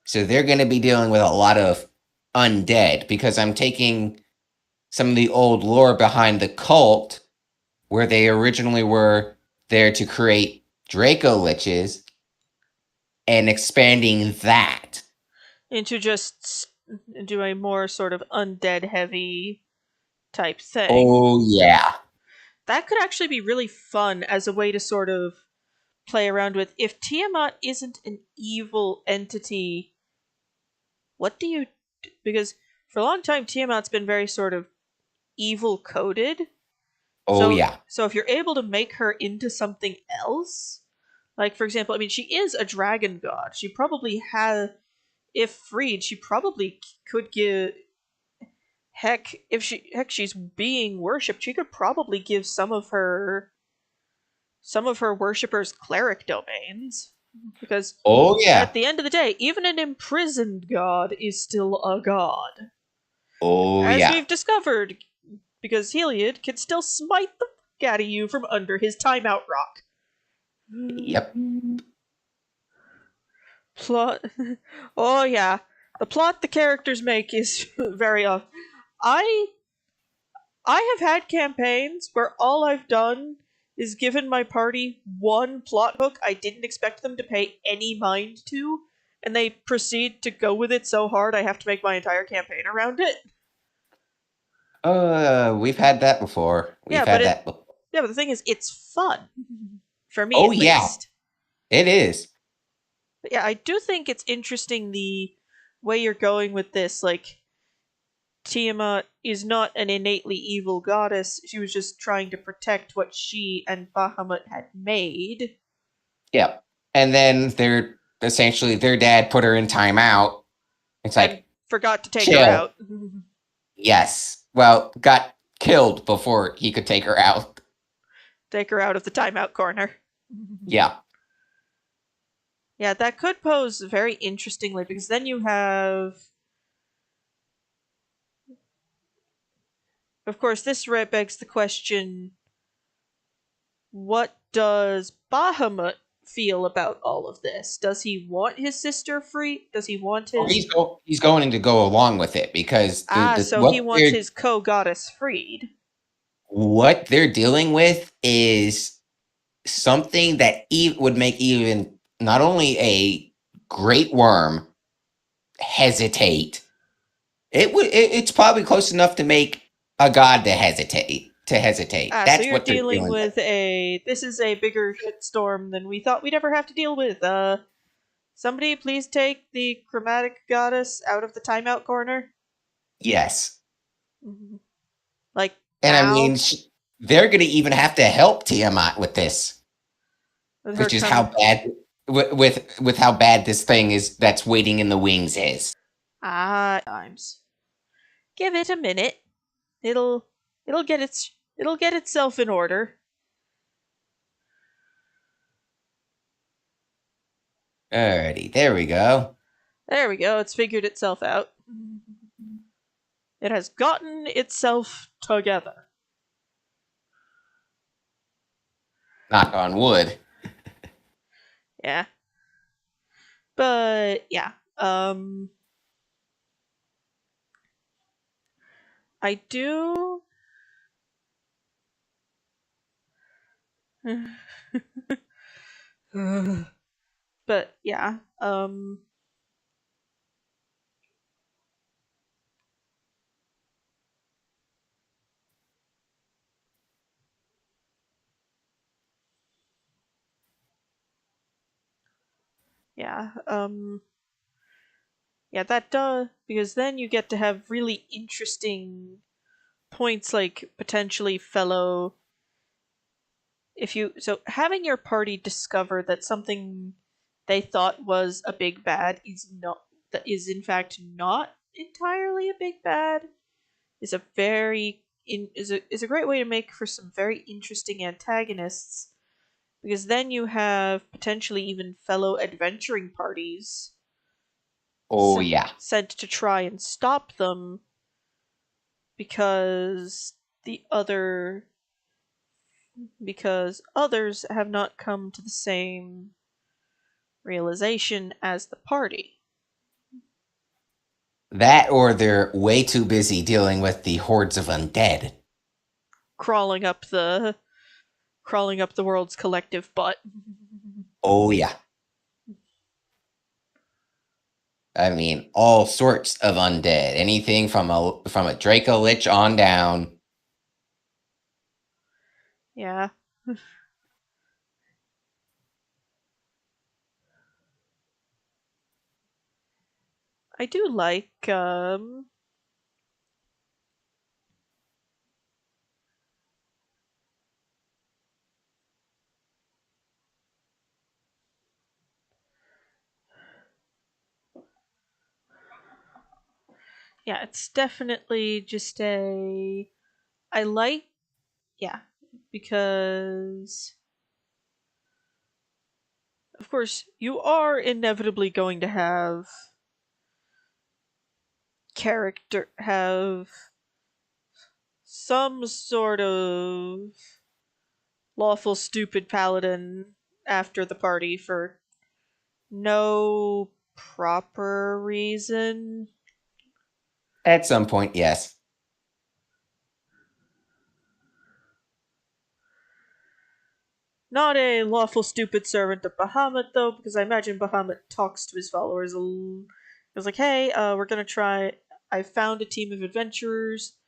So they're going to be dealing with a lot of undead because I'm taking some of the old lore behind the cult where they originally were there to create Draco Liches and expanding that. Into a more sort of undead heavy type thing. Oh, yeah. That could actually be really fun as a way to sort of play around with. If Tiamat isn't an evil entity, what do you. Because for a long time, Tiamat's been very sort of evil coded. Oh, yeah. So if you're able to make her into something else, like for example, I mean, she is a dragon god. She probably has, if freed, she probably could give. Heck, she's being worshipped, she could probably give some of her worshippers cleric domains. Because Oh, yeah. at the end of the day, even an imprisoned god is still a god. Oh, As yeah. we've discovered, because Heliod can still smite the fuck out of you from under his timeout rock. Yep. Plot. Oh, yeah. The plot the characters make is very off. I have had campaigns where all I've done is given my party one plot hook I didn't expect them to pay any mind to, and they proceed to go with it so hard I have to make my entire campaign around it. We've had that before. Yeah, but the thing is, it's fun. For me, Oh, at yeah. least. It is. But yeah, I do think it's interesting the way you're going with this. Like, Tiamat is not an innately evil goddess. She was just trying to protect what she and Bahamut had made. Yep. And then their dad put her in timeout. It's like, And forgot to take chill. her out. Yes. Well, got killed before he could take her out. Take her out of the timeout corner. Yeah. Yeah, that could pose very interestingly, because then you have... Of course, this begs the question, what does Bahamut feel about all of this? Does he want his sister free? Does he want Oh, his... he's going to go along with it because so he wants his co-goddess freed. what they're dealing with is something that would make even not only a great worm hesitate. It's probably close enough to make a god to hesitate. So That's you're what they're dealing dealing with. this is a bigger shitstorm than we thought we'd ever have to deal with. Somebody please take the chromatic goddess out of the timeout corner. Yes. Like, And I mean, now, they're going to even have to help Tiamat with this, with her which is coming... how bad with how bad this thing is that's waiting in the wings is. Times. Give it a minute. It'll get itself in order. Alrighty, there we go. There we go. It's figured itself out. It has gotten itself together. Knock on wood. Yeah. But yeah. I do... but yeah. Yeah. Yeah, that does, because then you get to have really interesting points, like potentially fellow... having your party discover that something they thought was a big bad is in fact not entirely a big bad is a great way to make for some very interesting antagonists, because then you have potentially even fellow adventuring parties Oh yeah. sent to try and stop them, because others have not come to the same realization as the party. That or they're way too busy dealing with the hordes of undead. Crawling up the world's collective butt. Oh yeah. I mean, all sorts of undead. Anything from a Draco Lich on down. Yeah. I do like yeah, it's definitely just a... I like... yeah, because of course you are inevitably going to have some sort of lawful stupid paladin after the party for no proper reason. At some point, yes. Not a lawful stupid servant of Bahamut, though, because I imagine Bahamut talks to his followers. It was like, hey, we're gonna try... I found a team of adventurers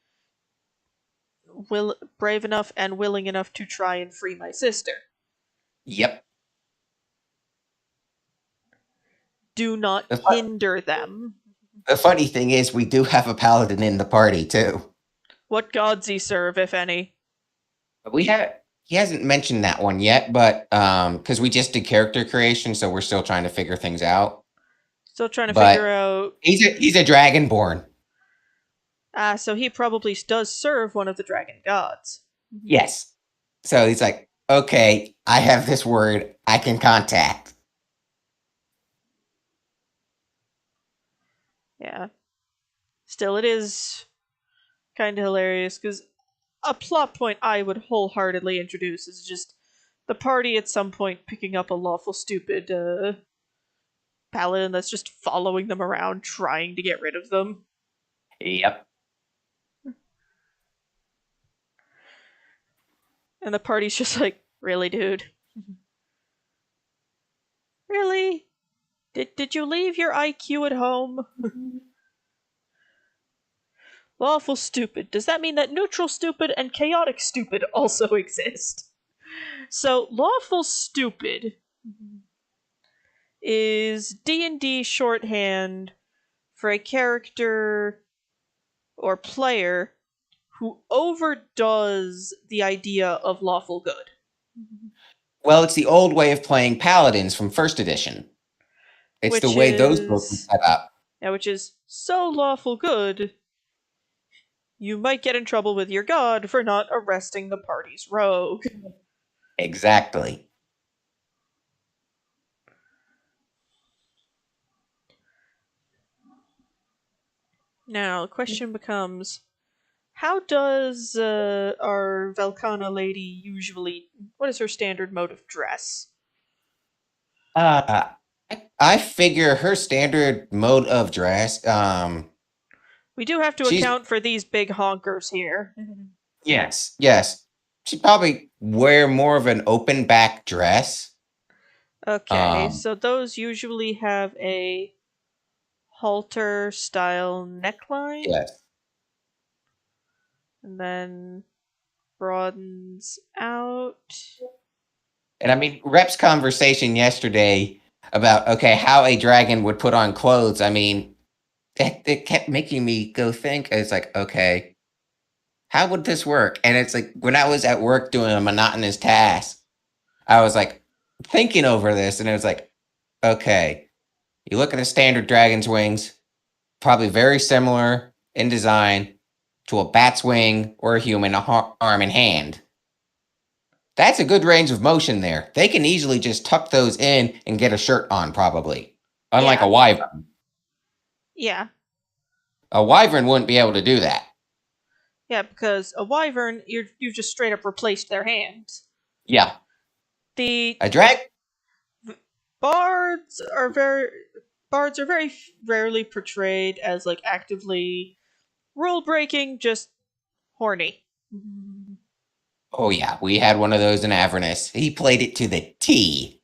brave enough and willing enough to try and free my sister. Yep. Do not hinder them. The funny thing is, we do have a paladin in the party too. What gods he serve, if any? He hasn't mentioned that one yet, but because we just did character creation, so we're still trying to figure things out. Still trying to figure out... He's a dragonborn. So he probably does serve one of the dragon gods. Yes. So he's like, okay, I have this word I can contact. Yeah. Still, it is kind of hilarious, because a plot point I would wholeheartedly introduce is just the party at some point picking up a lawful stupid paladin that's just following them around trying to get rid of them. Yep. And the party's just like, really, dude? Really? Did you leave your IQ at home? Lawful stupid. Does that mean that neutral stupid and chaotic stupid also exist? So, lawful stupid is D&D shorthand for a character or player who overdoes the idea of lawful good. Well, it's the old way of playing paladins from first edition. It's the way those books were set up. Yeah, which is so lawful good, you might get in trouble with your god for not arresting the party's rogue. Exactly. Now, the question becomes, how does our Velkhana lady usually... What is her standard mode of dress? I figure her standard mode of dress, We do have to account for these big honkers here. yes. She'd probably wear more of an open back dress. Okay, so those usually have a halter style neckline. Yes. And then broadens out. And I mean, Rep's conversation yesterday about, okay, how a dragon would put on clothes, I mean, it kept making me go think. It's like, okay, how would this work? And it's like, when I was at work doing a monotonous task, I was like thinking over this, and it was like, okay, you look at the standard dragon's wings, probably very similar in design to a bat's wing or a human arm and hand. That's a good range of motion there. They can easily just tuck those in and get a shirt on, probably. Unlike a wyvern. Yeah. A wyvern wouldn't be able to do that. Yeah, because a wyvern, you've just straight up replaced their hands. Yeah. The A drag... bards are very rarely portrayed as like actively rule breaking, just horny. Oh yeah, we had one of those in Avernus. He played it to the T.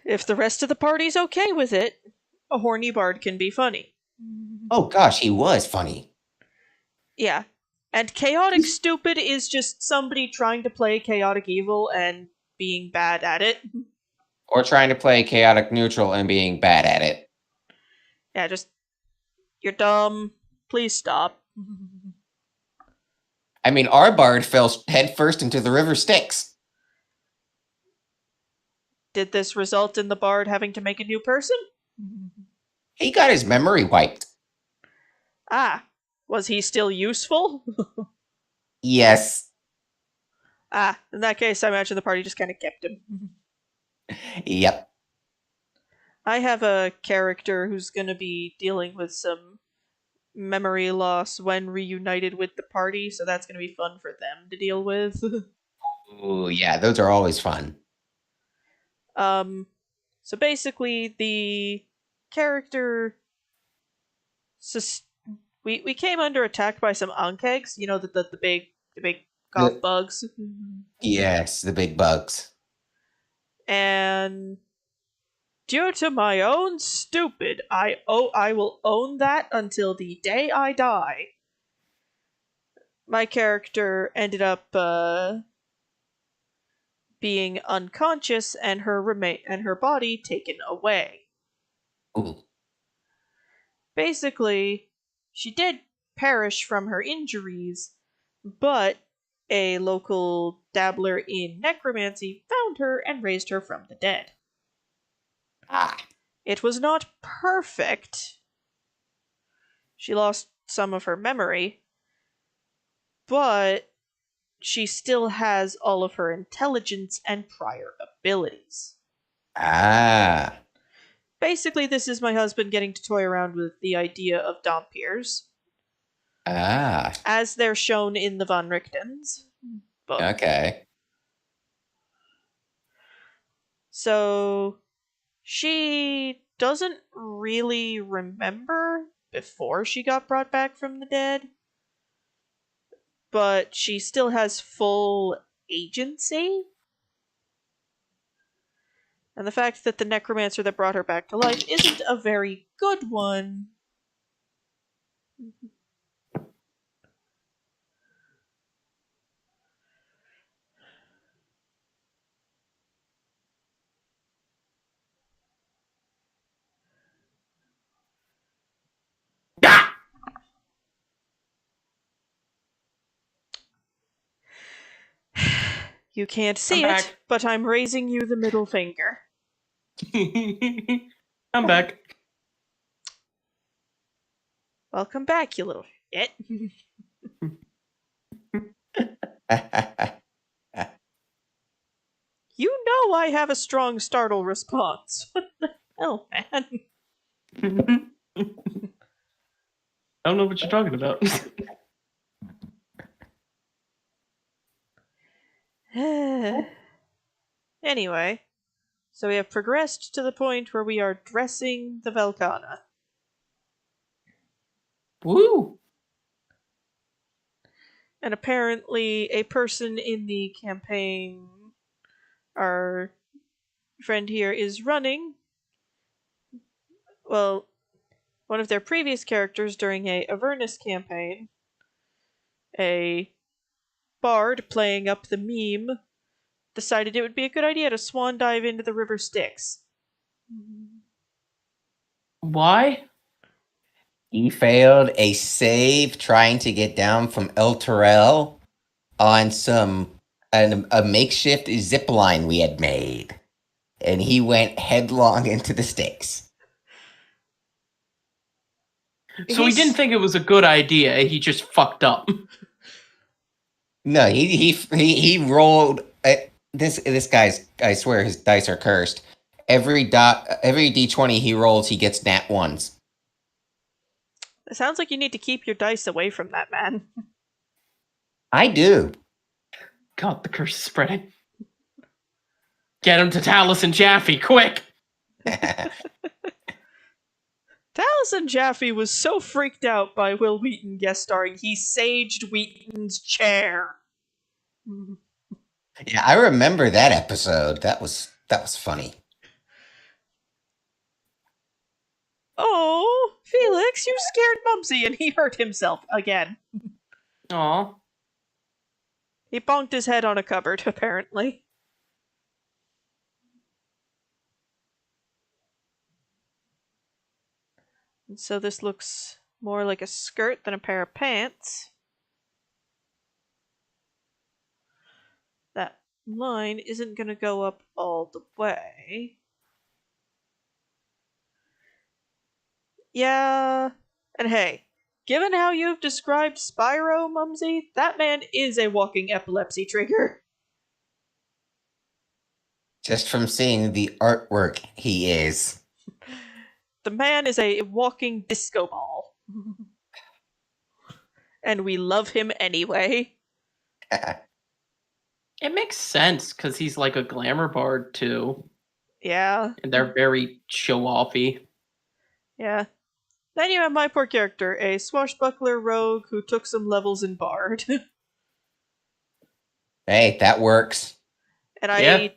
If the rest of the party's okay with it, a horny bard can be funny. Oh gosh, he was funny. Yeah. And chaotic stupid is just somebody trying to play chaotic evil and being bad at it. Or trying to play chaotic neutral and being bad at it. Yeah, just, you're dumb. Please stop. I mean, our bard fell headfirst into the river Styx. Did this result in the bard having to make a new person? He got his memory wiped. Ah, was he still useful? Yes. Ah, in that case, I imagine the party just kind of kept him. Yep. I have a character who's going to be dealing with some memory loss when reunited with the party, so that's going to be fun for them to deal with. Ooh, yeah, those are always fun. So basically, the character... We came under attack by some ankegs, you know, the big goth bugs. Yes, the big bugs. And due to my own stupid, I will own that until the day I die. My character ended up being unconscious and her body taken away. Ooh. Basically, she did perish from her injuries, but a local dabbler in necromancy found her and raised her from the dead. Ah. It was not perfect. She lost some of her memory, but she still has all of her intelligence and prior abilities. Ah. Basically, this is my husband getting to toy around with the idea of Dompiers, Ah, as they're shown in the Von Richten's book. okay. So she doesn't really remember before she got brought back from the dead, but she still has full agency. And the fact that the necromancer that brought her back to life isn't a very good one. Ah! You can't see I'm it, back. but I'm raising you the middle finger. I'm back. Welcome back, you little shit. You know I have a strong startle response. What the hell, man? I don't know what you're talking about. Anyway, so we have progressed to the point where we are dressing the Velkhana. Woo! And apparently, a person in the campaign, our friend here, is running. Well, one of their previous characters during a Avernus campaign, a bard playing up the meme, decided it would be a good idea to swan dive into the river Styx. Why? He failed a save trying to get down from El Terrell on a makeshift zip line we had made. And he went headlong into the Styx. So he didn't think it was a good idea. He just fucked up. No, he rolled. This guy's. I swear his dice are cursed. Every d20 he rolls, he gets nat ones. It sounds like you need to keep your dice away from that man. I do. God, the curse is spreading. Get him to Taliesin Jaffe, quick! Taliesin Jaffe was so freaked out by Will Wheaton guest starring, he saged Wheaton's chair. Yeah, I remember that episode. That was funny. Oh, Felix, you scared Mumsy and he hurt himself again. Aw. He bonked his head on a cupboard, apparently. And so this looks more like a skirt than a pair of pants. That line isn't going to go up all the way. Yeah, and hey, given how you've described Spyro, Mumsy, that man is a walking epilepsy trigger. Just from seeing the artwork, he is. The man is a walking disco ball. And we love him anyway. It makes sense, because he's like a glamour bard, too. Yeah, And they're very show-offy. yeah. Then you have my poor character, a swashbuckler rogue who took some levels in Bard. Hey, that works. And Yeah.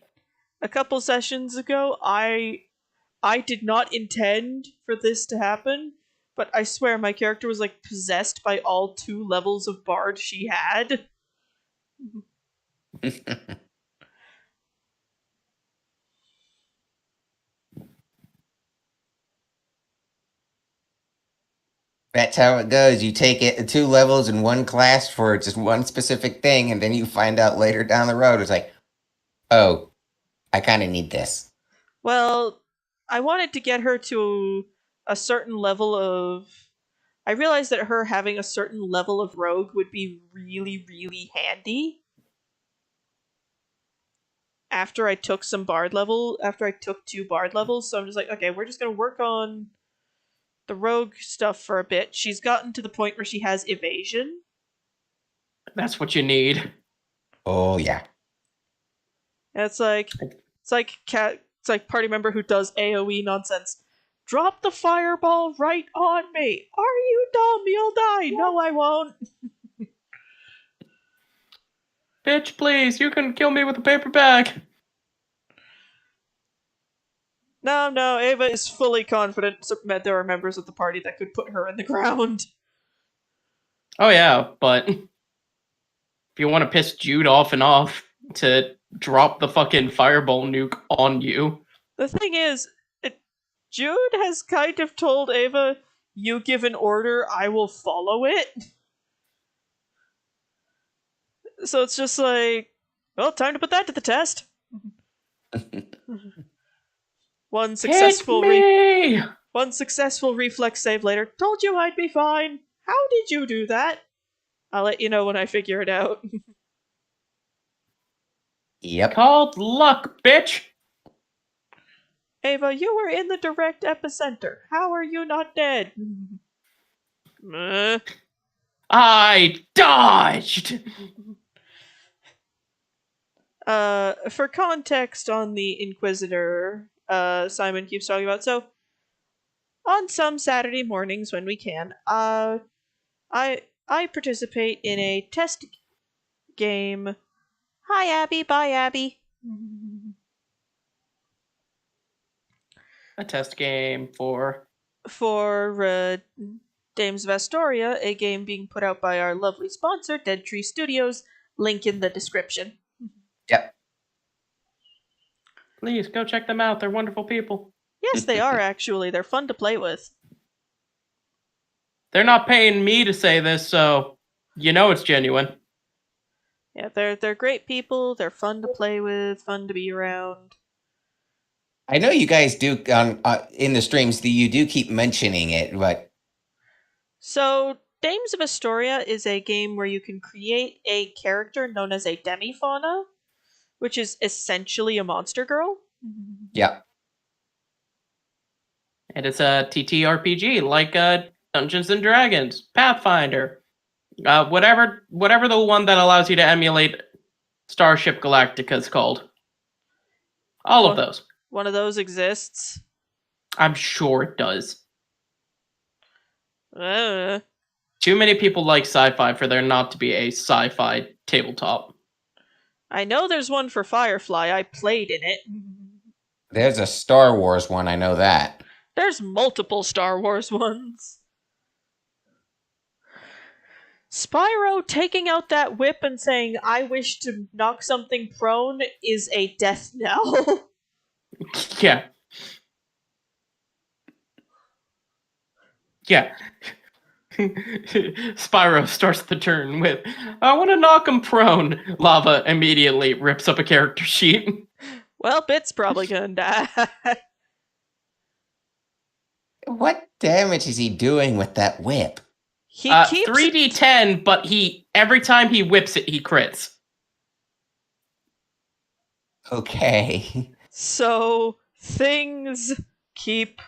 a couple sessions ago, I did not intend for this to happen, but I swear my character was like possessed by all 2 levels of Bard she had. That's how it goes. You take it 2 levels in one class for just one specific thing, and then you find out later down the road, it's like, oh, I kind of need this. Well, I wanted to get her to a certain level of... I realized that her having a certain level of rogue would be really, really handy. after I took 2 bard levels, so I'm just like, okay, we're just gonna work on the rogue stuff for a bit. She's gotten to the point where she has evasion. That's what you need. Oh yeah. And it's like party member who does AoE nonsense. Drop the fireball right on me. Are you dumb? You'll die. No, I won't. Bitch, please, you can kill me with a paper bag. No, Ava is fully confident that there are members of the party that could put her in the ground. Oh yeah, but if you want to piss Jude off enough to drop the fucking fireball nuke on you. The thing is, Jude has kind of told Ava, you give an order, I will follow it. So it's just like, well, time to put that to the test. One successful reflex save later. Told you I'd be fine. How did you do that? I'll let you know when I figure it out. Yep. Called luck, bitch. Ava, you were in the direct epicenter. How are you not dead? I dodged! For context on the Inquisitor, Simon keeps talking about, so on some Saturday mornings when we can, I participate in a test game. Hi, Abby. Bye, Abby. A test game for Dames of Astoria, a game being put out by our lovely sponsor, Dead Tree Studios. Link in the description. Yep. Please go check them out. They're wonderful people. Yes, they are actually. They're fun to play with. They're not paying me to say this, so you know it's genuine. Yeah, they're great people. They're fun to play with, fun to be around. I know you guys do in the streams. You do keep mentioning it, but So, Dames of Astoria is a game where you can create a character known as a demifauna, which is essentially a monster girl. yeah. And it's a TTRPG like Dungeons and Dragons, Pathfinder, whatever the one that allows you to emulate Starship Galactica is called. All of those. One of those exists. I'm sure it does. Uh, Too many people like sci-fi for there not to be a sci-fi tabletop. I know there's one for Firefly. I played in it. There's a Star Wars one. I know that. There's multiple Star Wars ones. Spyro taking out that whip and saying, I wish to knock something prone, is a death knell. Yeah. Yeah. Spyro starts the turn with, I want to knock him prone. Lava immediately rips up a character sheet. Well, Bit's probably gonna die. What damage is he doing with that whip? He keeps 3d10, but every time he whips it, he crits. Okay. So things keep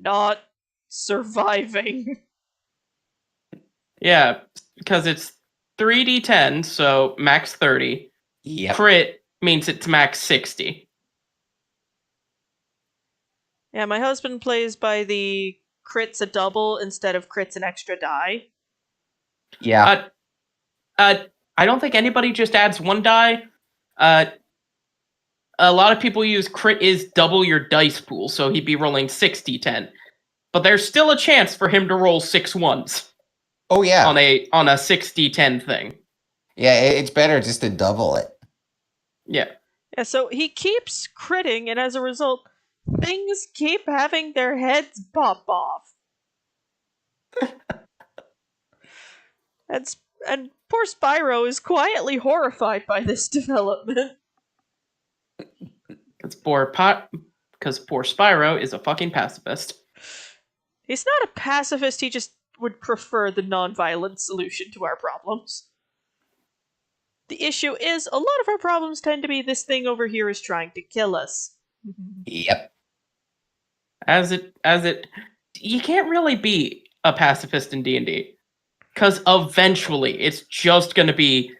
not surviving. Yeah, because it's 3d10, so max 30. Yep. Crit means it's max 60. Yeah, my husband plays by the crits a double instead of crits an extra die. Yeah. I don't think anybody just adds one die. A lot of people use crit is double your dice pool, so he'd be rolling 6d10. But there's still a chance for him to roll 6 ones. Oh yeah. On a 6d10 thing. Yeah, it's better just to double it. Yeah. Yeah, so he keeps critting, and as a result, things keep having their heads pop off. And poor Spyro is quietly horrified by this development. Because poor Spyro is a fucking pacifist. He's not a pacifist, he just would prefer the non-violent solution to our problems. The issue is, a lot of our problems tend to be this thing over here is trying to kill us. Yep. As it, you can't really be a pacifist in D&D, because eventually it's just going to be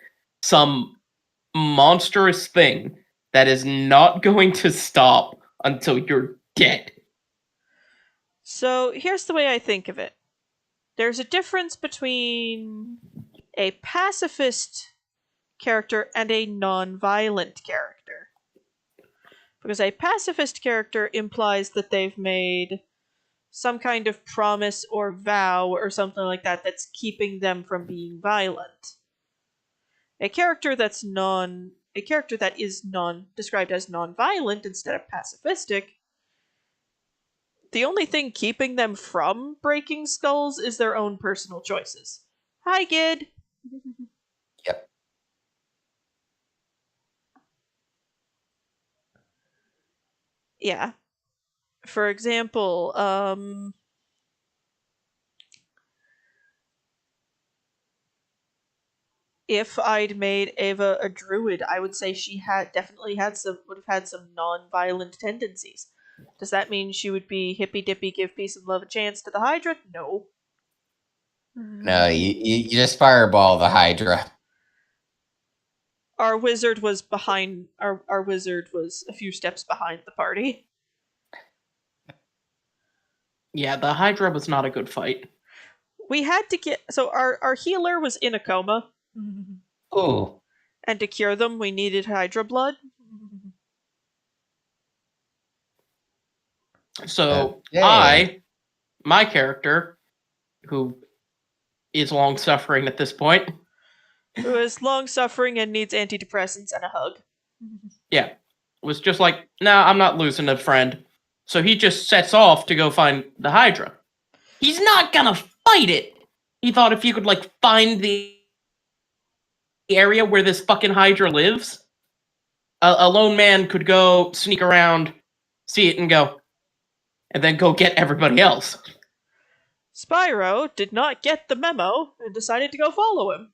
some monstrous thing that is not going to stop until you're dead. So here's the way I think of it. There's a difference between a pacifist character and a non-violent character. Because a pacifist character implies that they've made some kind of promise or vow or something like that that's keeping them from being violent. A character that is described as non-violent instead of pacifistic, the only thing keeping them from breaking skulls is their own personal choices. Hi, Gid. Yep. Yeah. For example, if I'd made Ava a druid, I would say she would have had some non-violent tendencies. Does that mean she would be hippy dippy, give peace and love a chance to the Hydra? No. No, you just fireball the Hydra. Our wizard was behind. Our wizard was a few steps behind the party. Yeah, the Hydra was not a good fight. We had to get our healer was in a coma. Ooh. And to cure them, we needed Hydra blood. So Okay. my character, who is long suffering at this point, Who is long suffering and needs antidepressants and a hug. yeah, was just like, nah, I'm not losing a friend. So he just sets off to go find the Hydra. He's not gonna fight it. He thought if you could like find the area where this fucking Hydra lives, a lone man could go sneak around, see it, and go, and then go get everybody else. Spyro did not get the memo and decided to go follow him.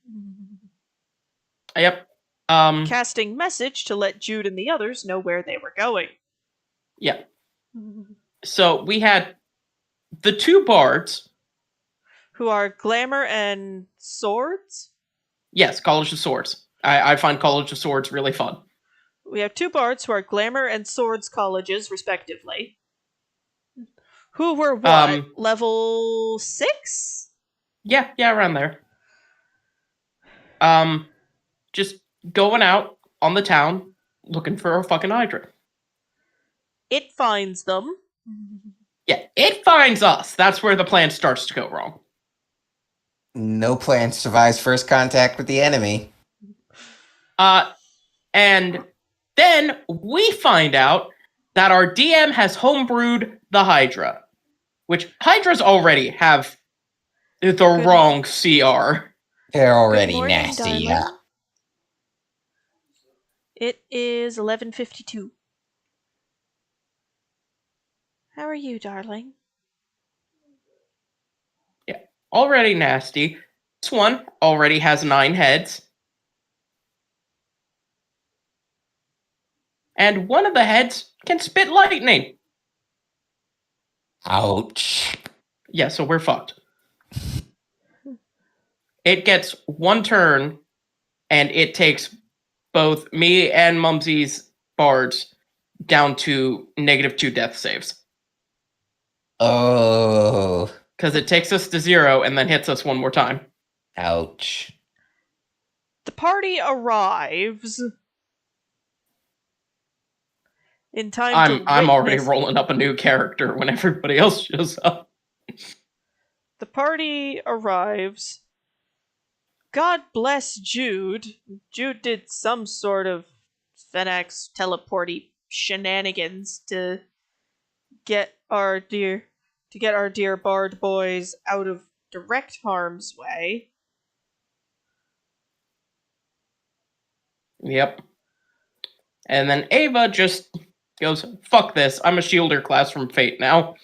Yep. Casting message to let Jude and the others know where they were going. Yeah. So we had the two bards. Who are Glamour and Swords? Yes, College of Swords. I find College of Swords really fun. We have two bards who are Glamour and Swords colleges, respectively. Who were what? Level 6? Yeah, around there. Just going out on the town looking for a fucking Hydra. It finds them. Yeah, it finds us. That's where the plan starts to go wrong. No plan survives first contact with the enemy. And then we find out that our DM has homebrewed the Hydra, which Hydras already have the wrong CR. They're already Good morning, nasty, darling. yeah. It is 11:52. How are you, darling? Yeah, already nasty. This one already has 9 heads. And one of the heads can spit lightning. Ouch. Yeah, so we're fucked. It gets one turn, and it takes both me and Mumsy's bards down to -2 death saves. Oh. Because it takes us to 0 and then hits us one more time. Ouch. The party arrives in time to I'm already witness- rolling up a new character when everybody else shows up. The party arrives. God bless Jude. Jude did some sort of Phenax teleporty shenanigans to get our dear bard boys out of direct harm's way. Yep. And then Ava just goes, fuck this, I'm a shielder class from Fate now.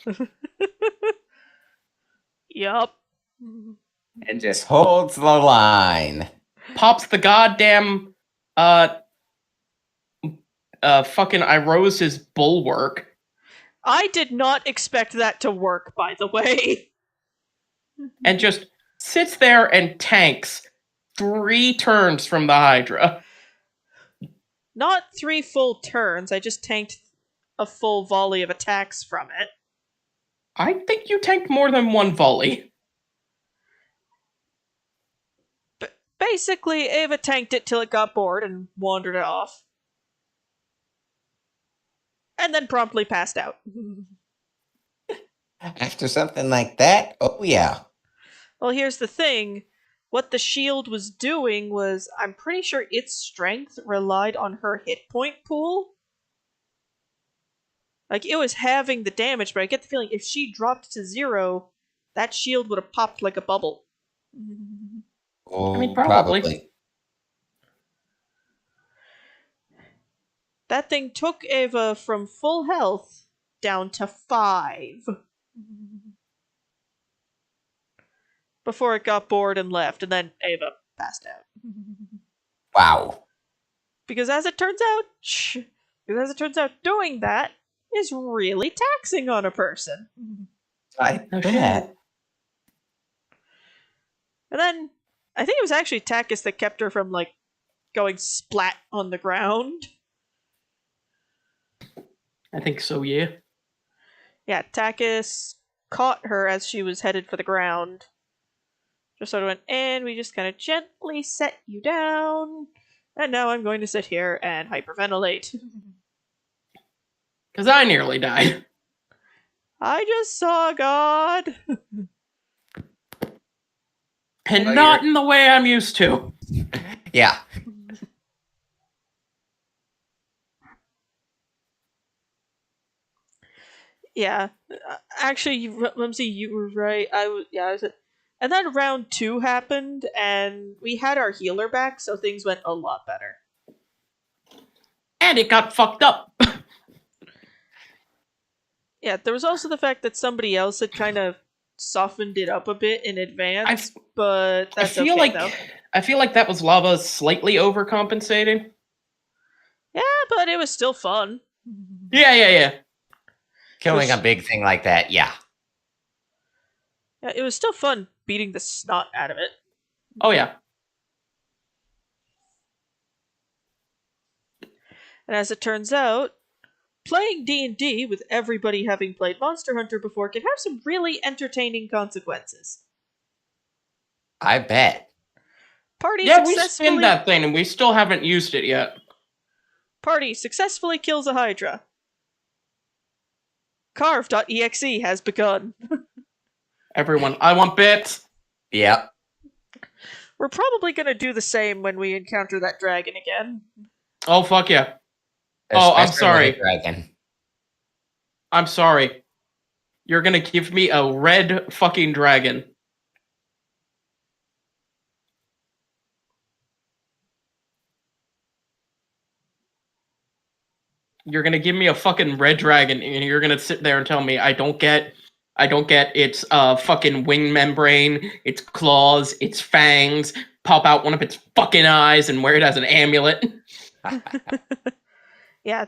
Yup. And just holds the line. Pops the goddamn Fucking Irose's bulwark. I did not expect that to work, by the way. And just sits there and tanks 3 turns from the Hydra. Not 3 full turns, I just tanked a full volley of attacks from it. I think you tanked more than 1 volley. Basically, Ava tanked it till it got bored and wandered off. And then promptly passed out. After something like that, oh yeah. Well, here's the thing. What the shield was doing was, I'm pretty sure its strength relied on her hit point pool. Like, it was having the damage, but I get the feeling if she dropped to 0, that shield would have popped like a bubble. Oh, I mean, probably. That thing took Ava from full health down to 5. Before it got bored and left, and then Ava passed out. Wow. Because as it turns out, doing that is really taxing on a person. I No bet. And then, I think it was actually Takis that kept her from, like, going splat on the ground. I think so, yeah. Yeah, Takis caught her as she was headed for the ground. Just sort of went, and we just kind of gently set you down. And now I'm going to sit here and hyperventilate. Because I nearly died. I just saw God. And Well, not you're- in the way I'm used to. Yeah. Yeah. Actually, Mumsy, you were right. I was. And then round 2 happened, and we had our healer back, so things went a lot better. And it got fucked up. Yeah, there was also the fact that somebody else had kind of softened it up a bit in advance, but that's okay, though. I feel like that was Lava slightly overcompensating. Yeah, but it was still fun. Yeah. Killing a big thing like that, yeah. Yeah, it was still fun beating the snot out of it. Oh, yeah. And as it turns out, playing D&D with everybody having played Monster Hunter before can have some really entertaining consequences. I bet. Party Yeah, we successfully spin that thing and we still haven't used it yet. Party successfully kills a Hydra. Carve.exe has begun. Everyone, I want bits. Yep. We're probably going to do the same when we encounter that dragon again. Oh, fuck yeah. Oh, I'm Especially sorry. with a dragon. I'm sorry. You're gonna give me a red fucking dragon. You're gonna give me a fucking red dragon, and you're gonna sit there and tell me I don't get its fucking wing membrane, its claws, its fangs, pop out one of its fucking eyes and wear it as an amulet. Yeah,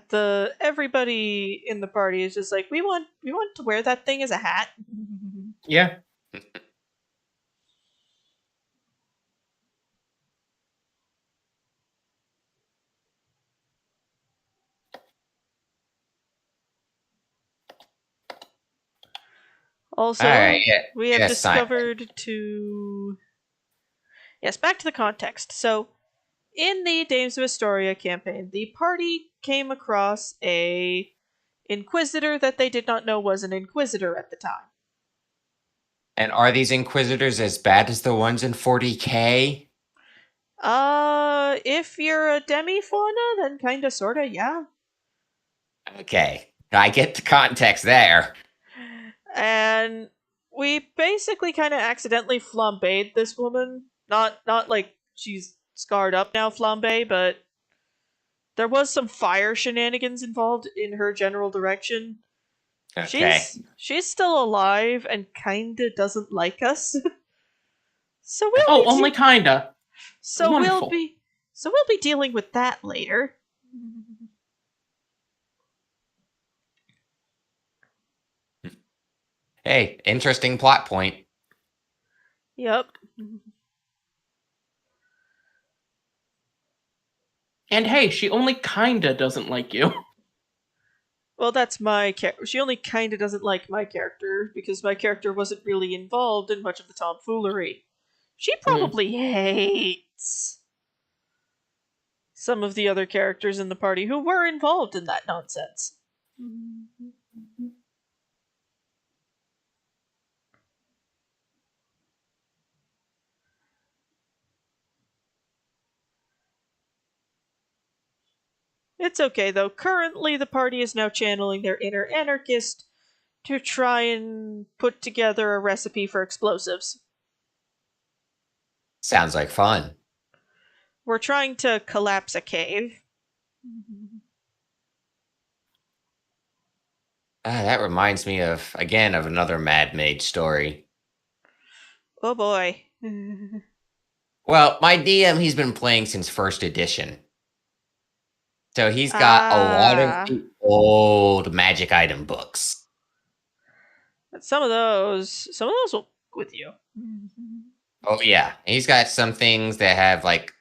everybody in the party is just like, we want to wear that thing as a hat. Yeah. Also, Alright, we have yes, discovered to... Yes, back to the context. So, in the Dames of Astoria campaign, the party came across a Inquisitor that they did not know was an Inquisitor at the time. And are these Inquisitors as bad as the ones in 40K? If you're a demi-fauna, then kinda sorta, yeah. Okay. I get the context there. And we basically kind of accidentally flambéed this woman. Not like she's scarred up now flambe, but there was some fire shenanigans involved in her general direction. Okay. She's still alive and kinda doesn't like us. So we'll Oh, be only kinda. so Wonderful. So we'll be dealing with that later. Hey, interesting plot point. Yep. And hey, she only kinda doesn't like you. Well, that's my character. She only kind of doesn't like my character because my character wasn't really involved in much of the tomfoolery. She probably hates some of the other characters in the party who were involved in that nonsense. It's okay, though. Currently, the party is now channeling their inner anarchist to try and put together a recipe for explosives. Sounds like fun. We're trying to collapse a cave. That reminds me of another Mad Mage story. Oh boy. Well, my DM, he's been playing since first edition. So he's got a lot of the old magic item books. Some of those will go with you. Oh yeah, he's got some things that have like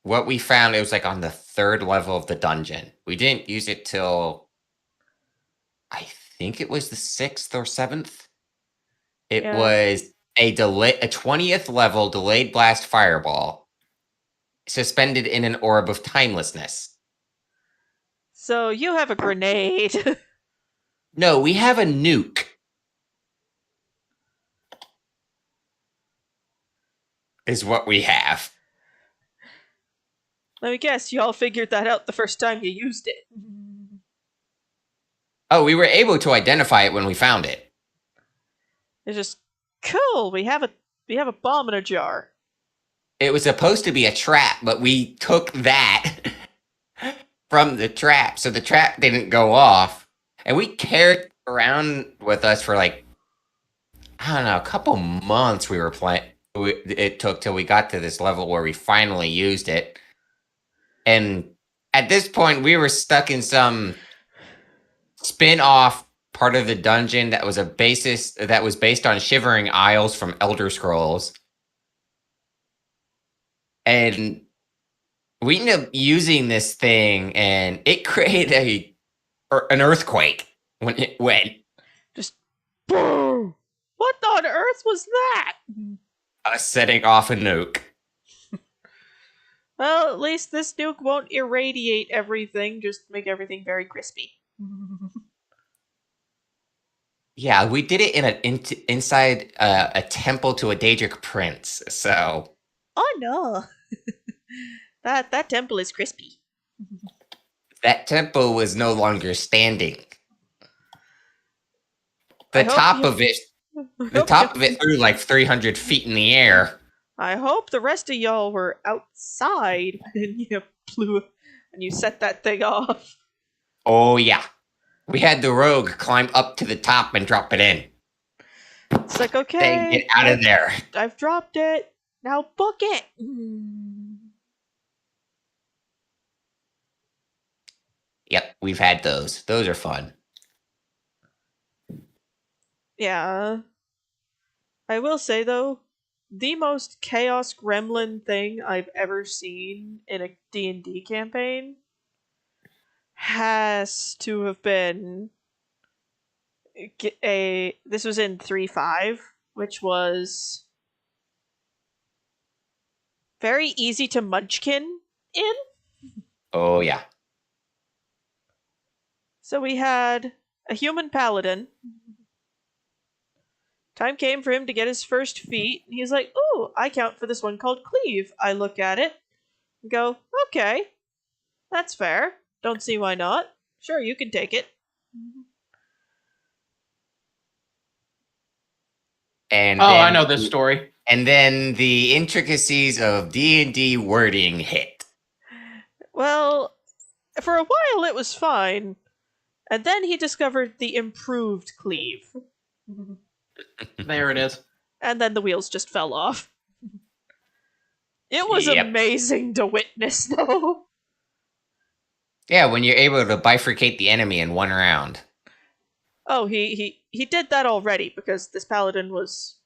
what we found. It was like on the 3rd level of the dungeon. We didn't use it till I think it was the 6th or 7th. It was a 20th level delayed blast fireball suspended in an orb of timelessness. So you have a grenade. No, we have a nuke. Is what we have. Let me guess, you all figured that out the first time you used it. Oh, we were able to identify it when we found it. It's just cool. We have a bomb in a jar. It was supposed to be a trap, but we took that from the trap, so the trap didn't go off. And we carried it around with us for like, I don't know, a couple months we were playing. It took till we got to this level where we finally used it. And at this point, we were stuck in some spin-off part of the dungeon that was based on Shivering Isles from Elder Scrolls. And we ended up using this thing, and it created an earthquake when it went. Just boom! What on earth was that? Us setting off a nuke. Well, at least this nuke won't irradiate everything, just make everything very crispy. Yeah, we did it inside a temple to a Daedric prince, so... Oh no! that temple is crispy. That temple was no longer standing. I The hope top you- of it I hope top you- of it flew like 300 feet in the air. I hope the rest of y'all were outside and you set that thing off. Oh yeah. We had the rogue climb up to the top and drop it in. It's like, Say, okay, get out of there. I've dropped it. Now book it. Yep, we've had those. Those are fun. Yeah. I will say, though, the most chaos gremlin thing I've ever seen in a D&D campaign has to have been this was in 3.5, which was very easy to munchkin in. Oh yeah. So we had a human paladin. Time came for him to get his first feat, and he's like, ooh, I count for this one called Cleave. I look at it and go, okay, that's fair. Don't see why not. Sure, you can take it. And I know this story. And then the intricacies of D&D wording hit. Well, for a while it was fine, and then he discovered the improved Cleave. There it is. And then the wheels just fell off. It was Yep. amazing to witness, though. Yeah, when you're able to bifurcate the enemy in one round. Oh, he did that already because this paladin was.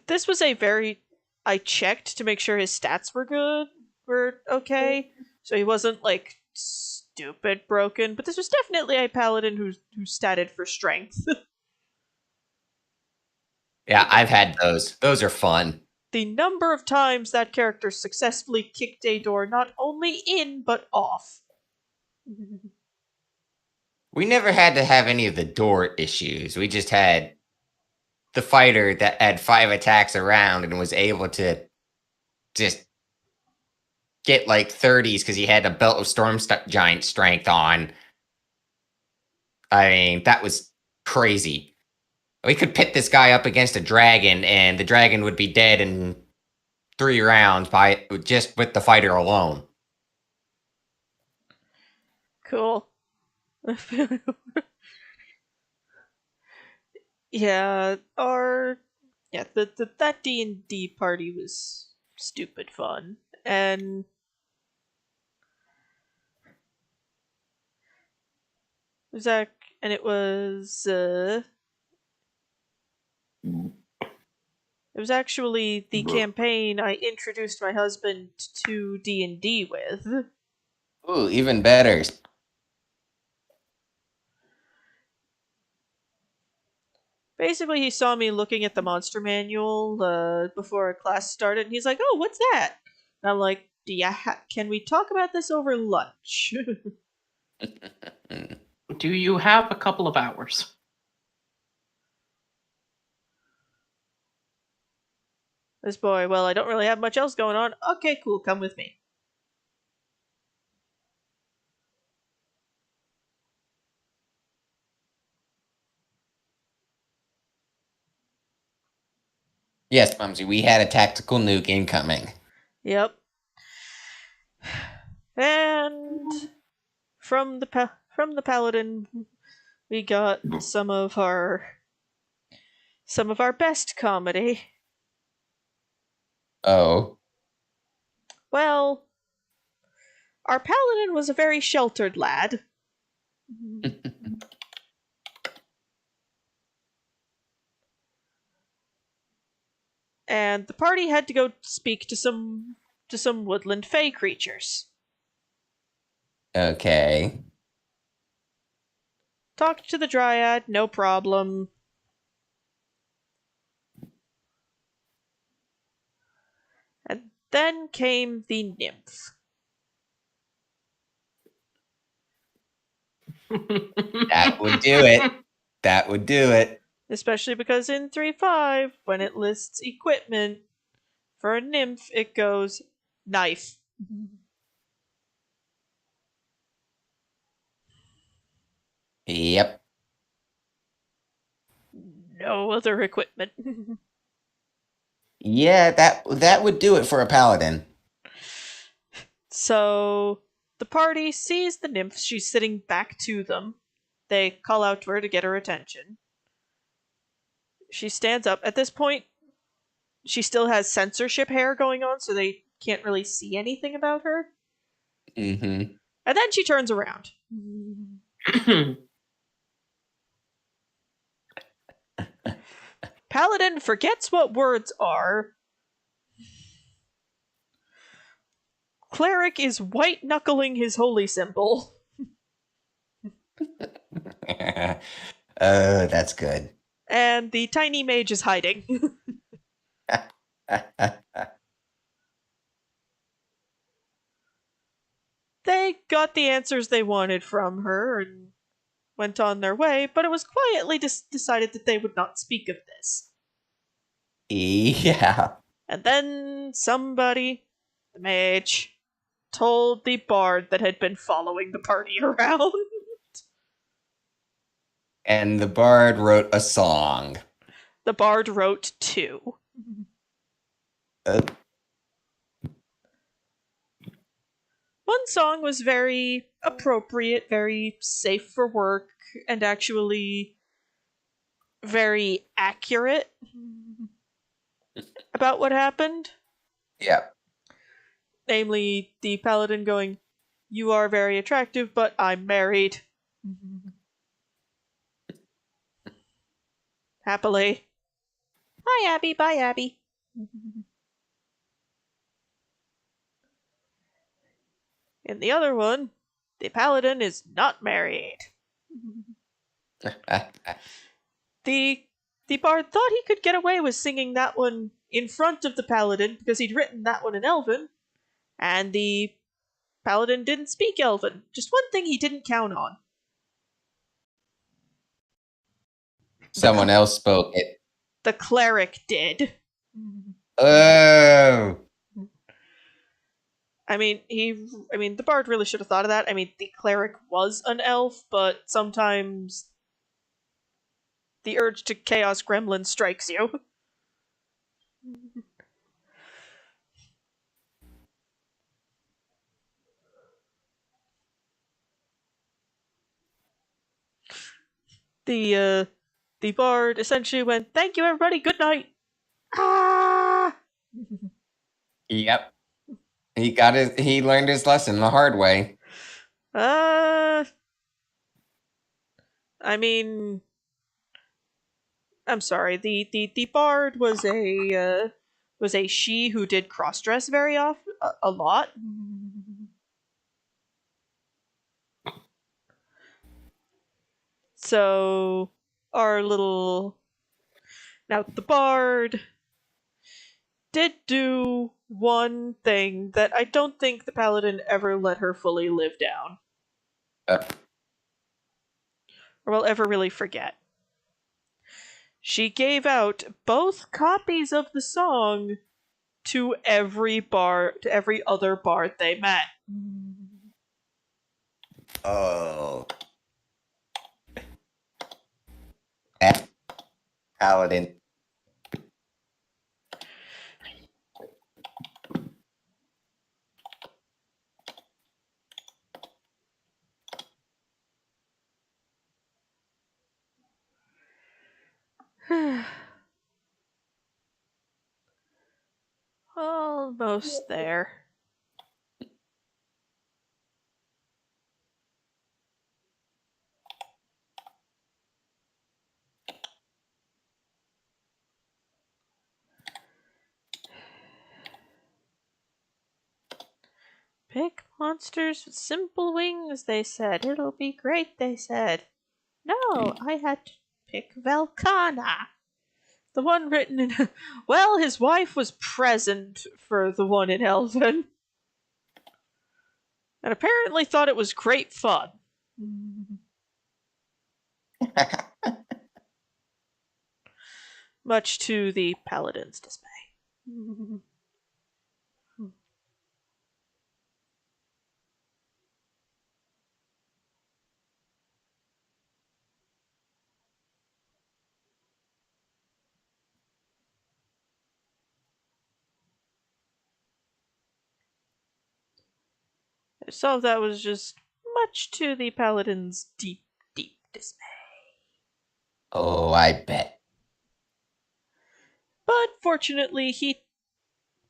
This was a very. I checked to make sure his stats were okay, so he wasn't like stupid broken. But this was definitely a paladin who statted for strength. Yeah, I've had those. Those are fun. The number of times that character successfully kicked a door not only in but off. We never had to have any of the door issues. We just had the fighter that had 5 attacks around and was able to just get like 30s because he had a belt of giant strength on. I mean, that was crazy. We could pit this guy up against a dragon, and the dragon would be dead in 3 rounds by just with the fighter alone. Cool. Yeah, that D&D party was stupid fun, and Zach, and it was actually the campaign I introduced my husband to D&D with. Ooh, even better. Basically, he saw me looking at the monster manual before class started, and he's like, "Oh, what's that?" And I'm like, "Can we talk about this over lunch?" Do you have a couple of hours? This boy, well, I don't really have much else going on. Okay, cool, come with me. Yes, Mumsy, we had a tactical nuke incoming. Yep. And from the paladin, we got some of our best comedy. Oh. Well, our paladin was a very sheltered lad. And the party had to go speak to some woodland fey creatures. Okay. Talked to the dryad, no problem. And then came the nymph. That would do it. That would do it. Especially because in 3.5, when it lists equipment for a nymph, it goes knife. Yep. No other equipment. Yeah, that would do it for a paladin. So the party sees the nymph. She's sitting back to them. They call out to her to get her attention. She stands up. At this point, she still has censorship hair going on, so they can't really see anything about her. Mm-hmm. And then she turns around. Paladin forgets what words are. Cleric is white-knuckling his holy symbol. That's good. And the tiny mage is hiding. They got the answers they wanted from her and went on their way, but it was quietly decided that they would not speak of this. Yeah. And then somebody, the mage, told the bard that had been following the party around. And the bard wrote a song. The bard wrote 2. One song was very appropriate, very safe for work, and actually very accurate about what happened. Yep. Namely, the paladin going, "You are very attractive, but I'm married." Happily. Hi, Abby. Bye, Abby. In the other one, the paladin is not married. The bard thought he could get away with singing that one in front of the paladin because he'd written that one in Elven, and the paladin didn't speak Elven. Just one thing he didn't count on. Someone else spoke it. The cleric did. Oh. I mean, the bard really should have thought of that. I mean, the cleric was an elf, but sometimes the urge to chaos gremlin strikes you. The bard essentially went, "Thank you, everybody. Good night." Ah. Yep. He learned his lesson the hard way. I mean, I'm sorry. The bard was a she who did cross dress very often, a lot. So our little now the bard did do one thing that I don't think the paladin ever let her fully live down, or will ever really forget. She gave out both copies of the song to every other bard they met. Oh. That paladin. Almost there. Pick monsters with simple wings, they said. It'll be great, they said. No, I had to pick Velkhana. The one written in... Well, his wife was present for the one in Elven. And apparently thought it was great fun. Much to the paladin's dismay. Some of that was just much to the paladin's deep, deep dismay. Oh, I bet. But fortunately,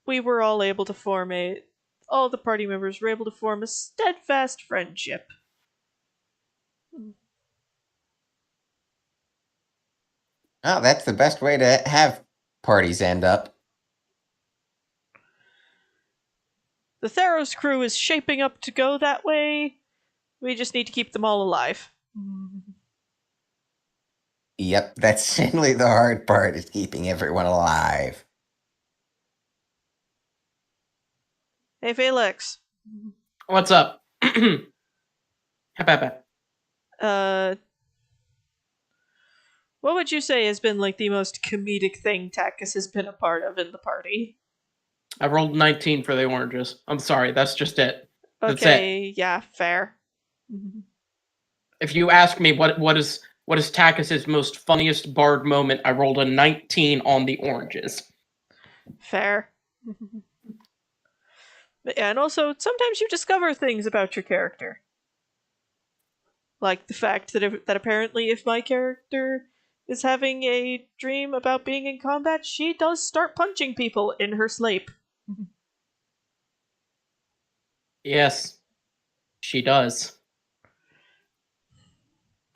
we were all able to form all the party members were able to form a steadfast friendship. Oh, that's the best way to have parties end up. The Theros crew is shaping up to go that way. We just need to keep them all alive. Yep, that's generally the hard part, is keeping everyone alive. Hey, Felix. What's up? Hapa. What would you say has been like the most comedic thing Takis has been a part of in the party? I rolled 19 for the oranges. I'm sorry, that's just it. That's Okay, yeah, fair. If you ask me what is Takis's most funniest bard moment, I rolled a 19 on the oranges. Fair. Yeah, and also, sometimes you discover things about your character. Like the fact that apparently if my character is having a dream about being in combat, she does start punching people in her sleep. Yes, she does.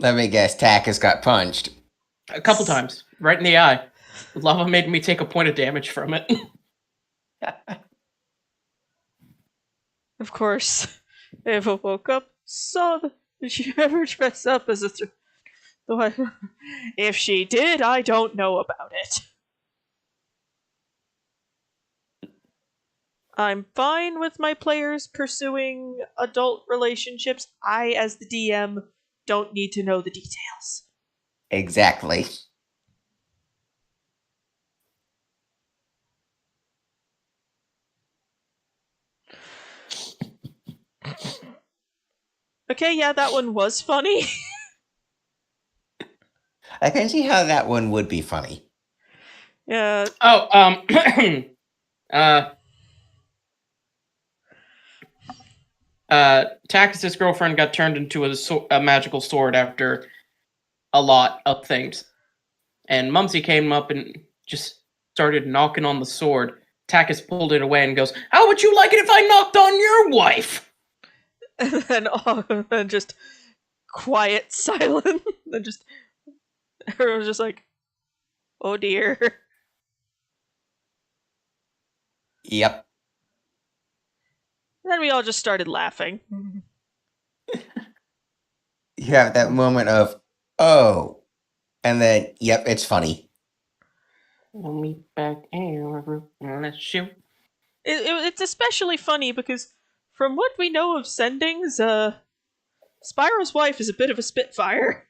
Let me guess, Takis got punched. A couple times, right in the eye. Lava made me take a point of damage from it. Of course, Ava woke up, saw that. Did she ever dress up as a if she did, I don't know about it. I'm fine with my players pursuing adult relationships. I, as the DM, don't need to know the details. Exactly. Okay, yeah, that one was funny. I can see how that one would be funny. Yeah. Oh, Takis' girlfriend got turned into a magical sword after a lot of things. And Mumsy came up and just started knocking on the sword. Takis pulled it away and goes, "How would you like it if I knocked on your wife?" And then just quiet silence. And just everyone's just like, oh dear. Yep. Then we all just started laughing. You have that moment of, oh, and then, yep, it's funny. We'll meet back here. Let's shoot. It's especially funny because from what we know of sendings, Spyro's wife is a bit of a spitfire.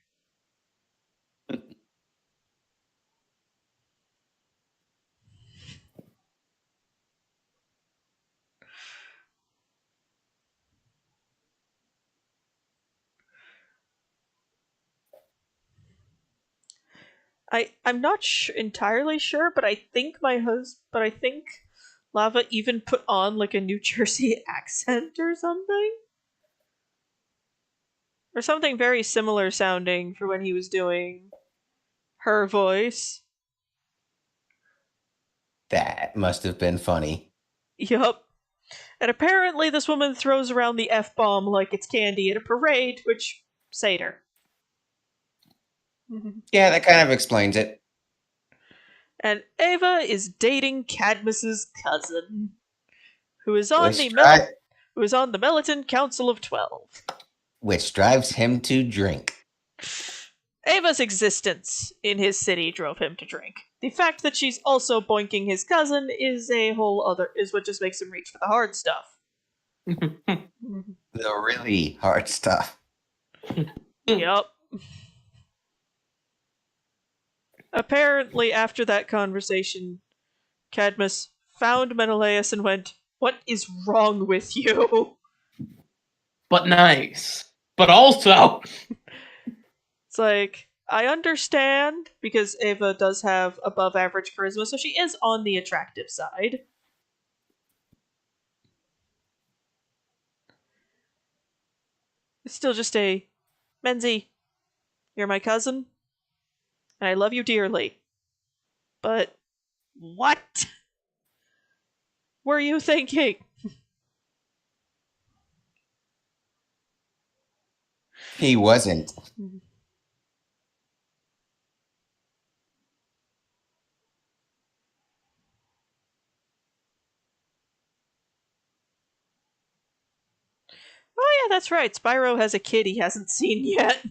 I'm not entirely sure, but I think Lava even put on like a New Jersey accent or something. Or something very similar sounding for when he was doing her voice. That must have been funny. Yup. And apparently this woman throws around the F-bomb like it's candy at a parade, which, Seder. Yeah, that kind of explains it. And Ava is dating Cadmus's cousin, who is on Which, who is on the Meliton Council of 12. which drives him to drink. Ava's existence in his city drove him to drink. The fact that she's also boinking his cousin is what just makes him reach for the hard stuff. The really hard stuff. Yup. Apparently, after that conversation, Cadmus found Menelaus and went, "What is wrong with you?" But nice. But also... It's like, I understand, because Ava does have above average charisma, so she is on the attractive side. It's still just a, Menzie, you're my cousin, and I love you dearly. But what were you thinking? He wasn't. Oh yeah, that's right. Spyro has a kid he hasn't seen yet.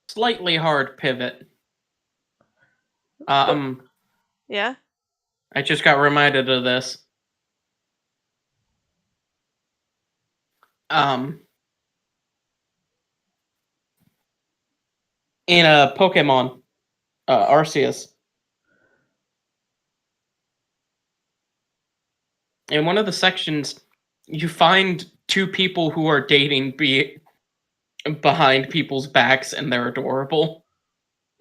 Slightly hard pivot. Yeah? I just got reminded of this. In a Pokemon, Arceus. In one of the sections, you find two people who are dating behind people's backs, and they're adorable.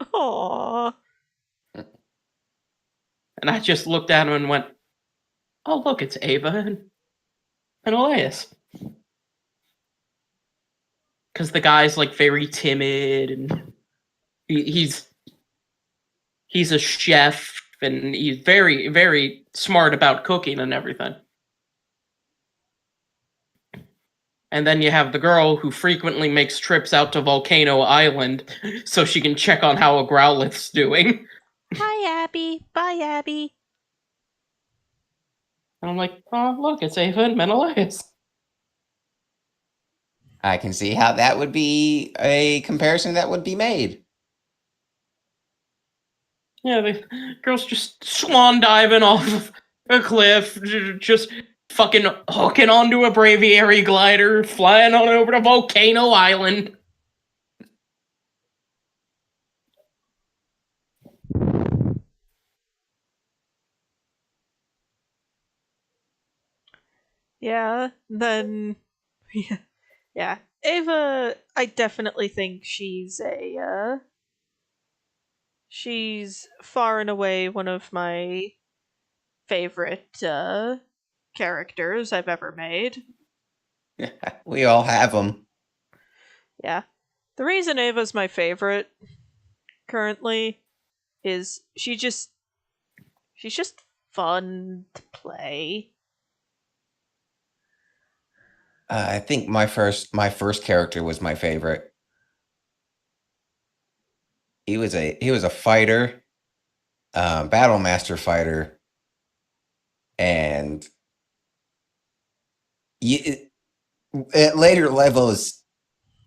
Aww. And I just looked at him and went, "Oh, look, it's Ava Menelaus. Because the guy's like very timid and he's a chef and he's very, very smart about cooking and everything. And then you have the girl who frequently makes trips out to Volcano Island so she can check on how a Growlith's doing. Hi, Abby. Bye, Abby. And I'm like, oh, look, it's Ava and Menelaus. I can see how that would be a comparison that would be made. Yeah, the girl's just swan diving off of a cliff, just fucking hooking onto a Braviary glider, flying on over to Volcano Island. Yeah, then... Yeah. Ava, I definitely think she's she's far and away one of my favorite, characters I've ever made. We all have them. Yeah. The reason Ava's my favorite currently is she's just fun to play. I think my first character was my favorite. He was a fighter, battle master fighter, and you, at later levels,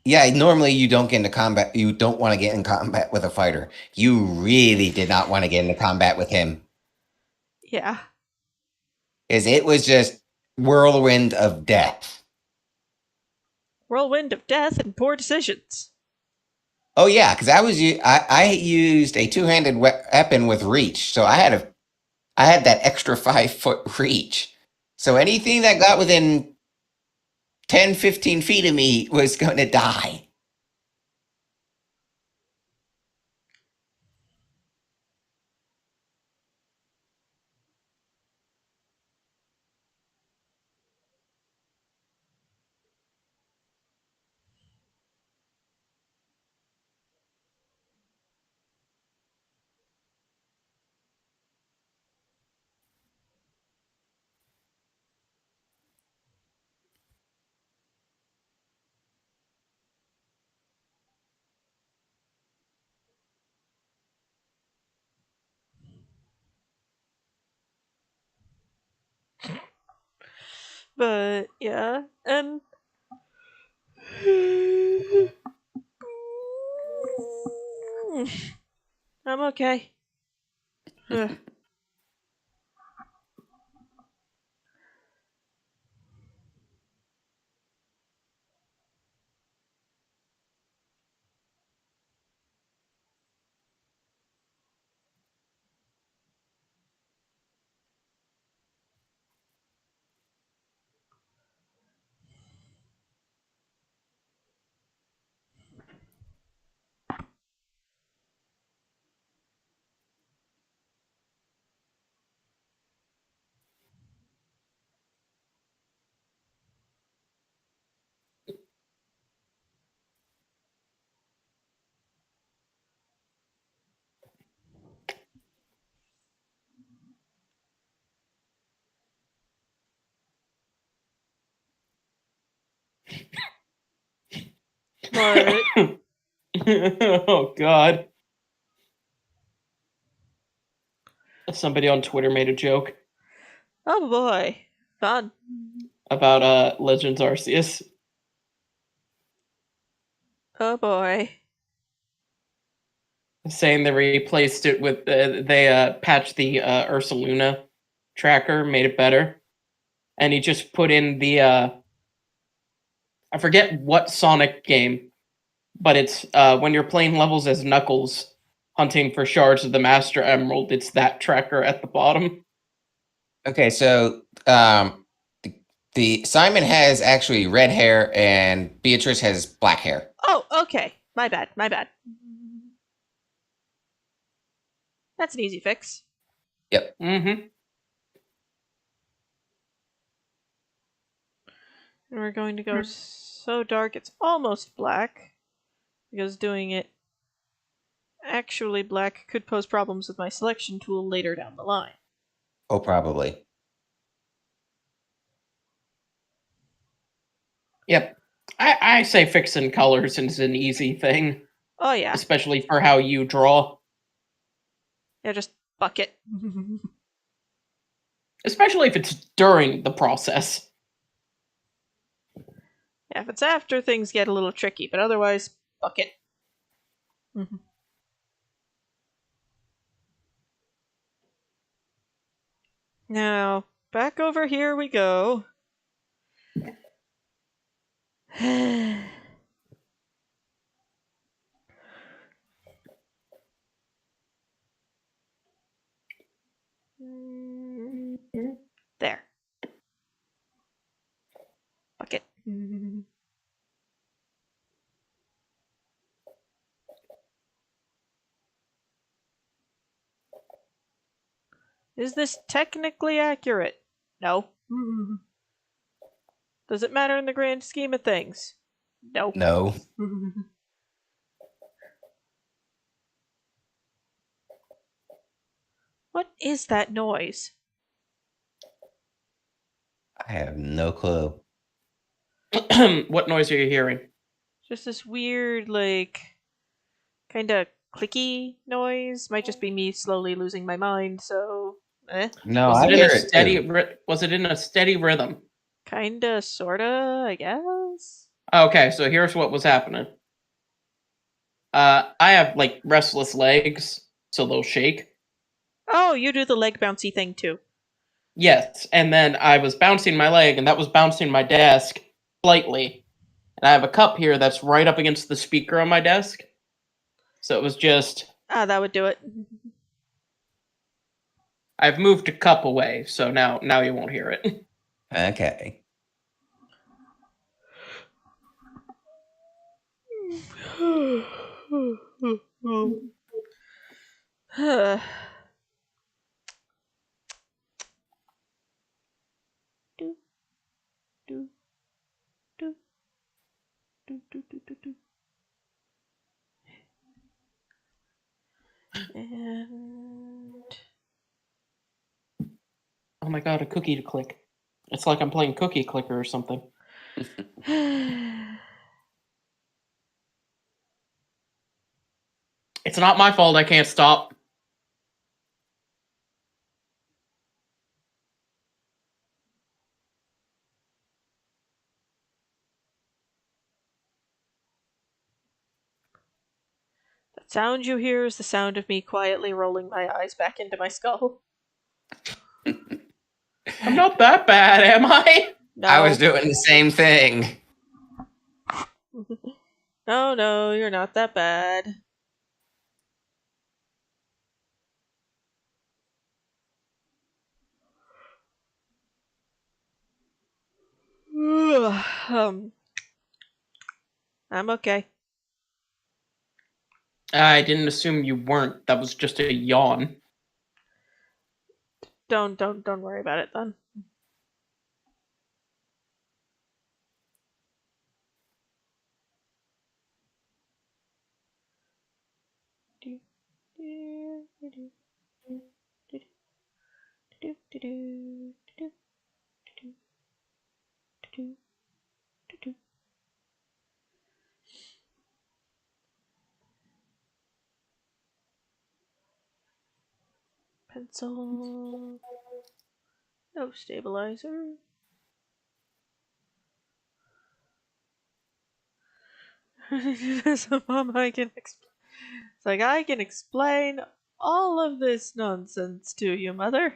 yeah. Normally, you don't get into combat. You don't want to get in combat with a fighter. You really did not want to get into combat with him, Yeah. because it was just whirlwind of death. Whirlwind of death and poor decisions. Oh yeah, because I used a two-handed weapon with reach, so I had that extra 5 foot reach. So anything that got within 10, 15 feet of me was going to die. But yeah, and I'm okay. Ugh. But Oh god. Somebody on Twitter made a joke oh boy, fun. about Legends Arceus. Oh boy. Saying they replaced it with they patched the Ursaluna tracker, made it better, and he just put in the I forget what Sonic game, but it's when you're playing levels as Knuckles hunting for shards of the Master Emerald. It's that tracker at the bottom. Okay, so the Simon has actually red hair and Beatrice has black hair. Oh, okay. My bad. My bad. That's an easy fix. Yep. Mm-hmm. And we're going to go so dark it's almost black, because doing it actually black could pose problems with my selection tool later down the line. Oh, probably. Yep. I say fixing colors is an easy thing, Oh yeah. especially for how you draw. Yeah, just bucket. Especially if it's during the process. Yeah, if it's after, things get a little tricky, but otherwise, bucket. Now, back over here we go. There. Bucket. Is this technically accurate? No. Does it matter in the grand scheme of things? No. No. What is that noise? I have no clue. What noise are you hearing? Just this weird, like, kind of clicky noise. Might just be me slowly losing my mind, so... No, Was I it in hear a it steady? too. Was it in a steady rhythm? Kinda, sorta, I guess? Okay, so here's what was happening. I have like restless legs, so they'll shake. Oh, you do the leg bouncy thing too. Yes, and then I was bouncing my leg, and that was bouncing my desk slightly. And I have a cup here that's right up against the speaker on my desk. So it was just... Ah, that would do it. I've moved a cup away, so now you won't hear it. Okay. And Oh my god, a cookie to click. It's like I'm playing Cookie Clicker or something. It's not my fault I can't stop. that sound you hear is the sound of me quietly rolling my eyes back into my skull. I'm not that bad, am I? No. I was doing the same thing. No, you're not that bad. I'm okay. I didn't assume you weren't. That was just a yawn. Don't worry about it then. Pencil. No stabilizer. So, Mom, I can it's like I can explain all of this nonsense to you, Mother.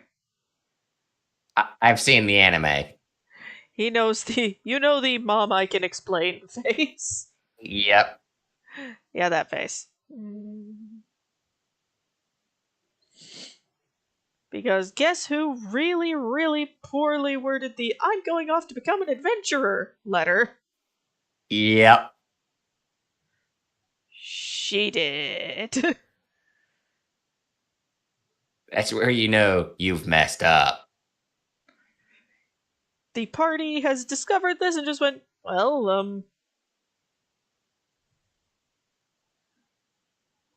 I've seen the anime. He knows the Mom, I can explain face. Yep. Yeah, that face. Because guess who really, really poorly worded the I'm going off to become an adventurer letter? Yep. She did. That's where you know you've messed up. the party has discovered this and just went, well,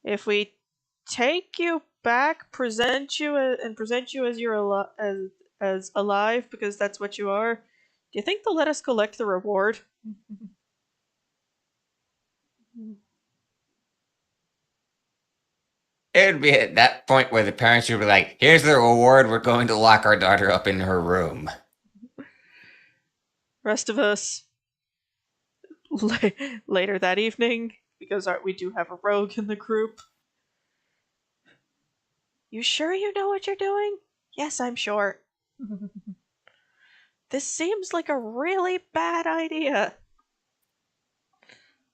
if we take you back, present you as you're as alive because that's what you are, do you think they'll let us collect the reward? It would be at that point where the parents would be like, "Here's the reward. We're going to lock our daughter up in her room." Rest of us later that evening, because we do have a rogue in the group. You sure you know what you're doing? Yes, I'm sure. This seems like a really bad idea.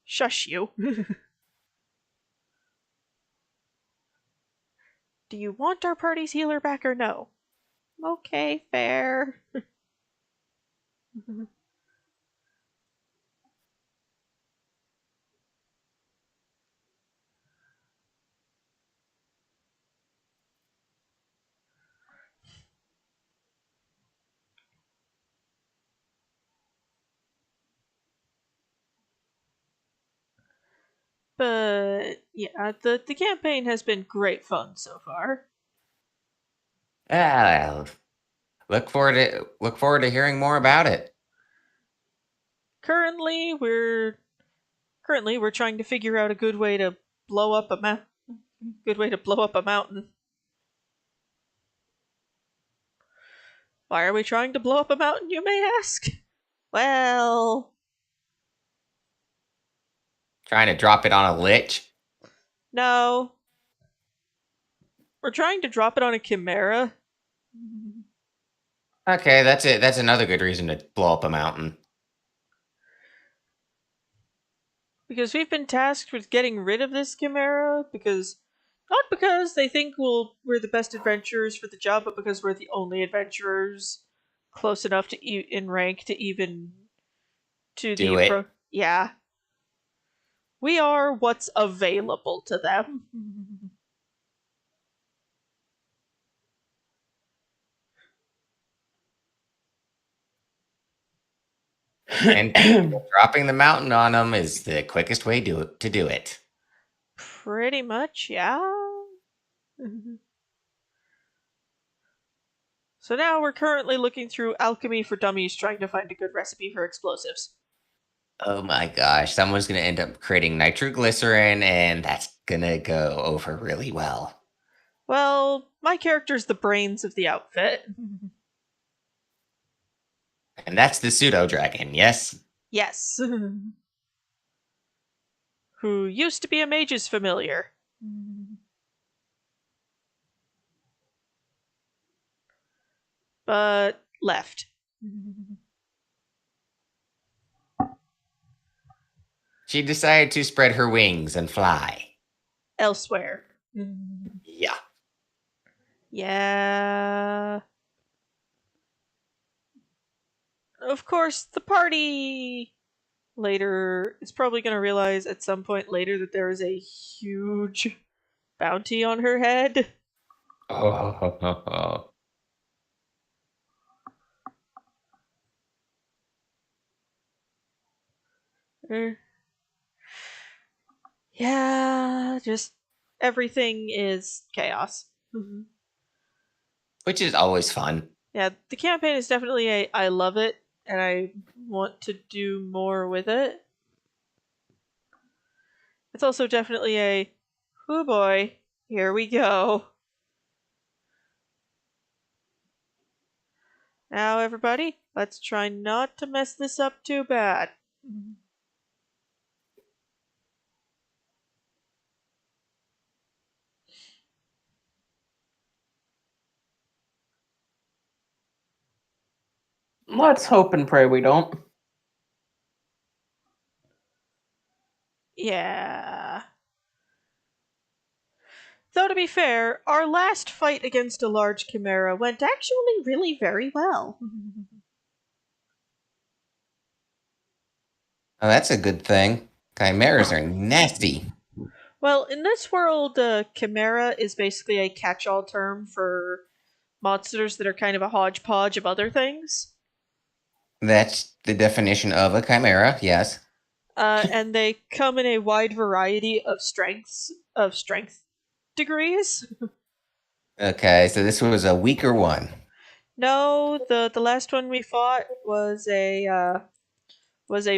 Shush you. Do you want our party's healer back or no? Okay, fair. But yeah, the campaign has been great fun so far. Well, look forward to hearing more about it. Currently, we're trying to figure out a good way to blow up a mountain. Why are we trying to blow up a mountain, you may ask? Well, Trying to drop it on a lich. no. We're trying to drop it on a chimera. Okay, that's it. That's another good reason to blow up a mountain. Because we've been tasked with getting rid of this chimera, not because they think we're the best adventurers for the job, but because we're the only adventurers close enough to in rank to even to the Do it. yeah. We are what's available to them. And dropping the mountain on them is the quickest way to do it. Pretty much, yeah. So now we're currently looking through Alchemy for Dummies, trying to find a good recipe for explosives. Oh my gosh, someone's gonna end up creating nitroglycerin, and that's gonna go over really well. Well, my character's the brains of the outfit. And that's the pseudo dragon, yes? Yes. Who used to be a mage's familiar. But left. She decided to spread her wings and fly. Elsewhere. Yeah. Yeah. Of course, the party later is probably going to realize at some point later that there is a huge bounty on her head. Oh. Yeah, just everything is chaos. Which is always fun. Yeah, the campaign is definitely a I love it and I want to do more with it. It's also definitely a oh boy, here we go. Now everybody, let's try not to mess this up too bad. Let's hope and pray we don't. Yeah. Though to be fair, our last fight against a large chimera went actually really very well. Oh, that's a good thing. Chimeras are nasty. Well, in this world, chimera is basically a catch-all term for monsters that are kind of a hodgepodge of other things. That's the definition of a chimera, yes. And they come in a wide variety of strength degrees. Okay, so this was a weaker one. No, the last one we fought was a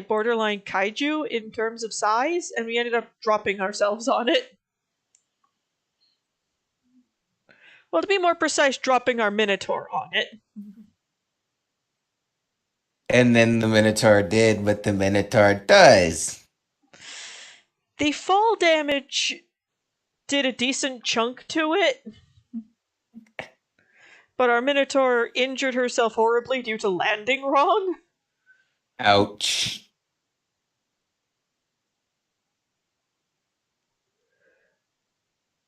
borderline kaiju in terms of size, and we ended up dropping ourselves on it. Well, to be more precise, dropping our minotaur on it. And then the Minotaur did what the Minotaur does. The fall damage did a decent chunk to it, but our minotaur injured herself horribly due to landing wrong. Ouch.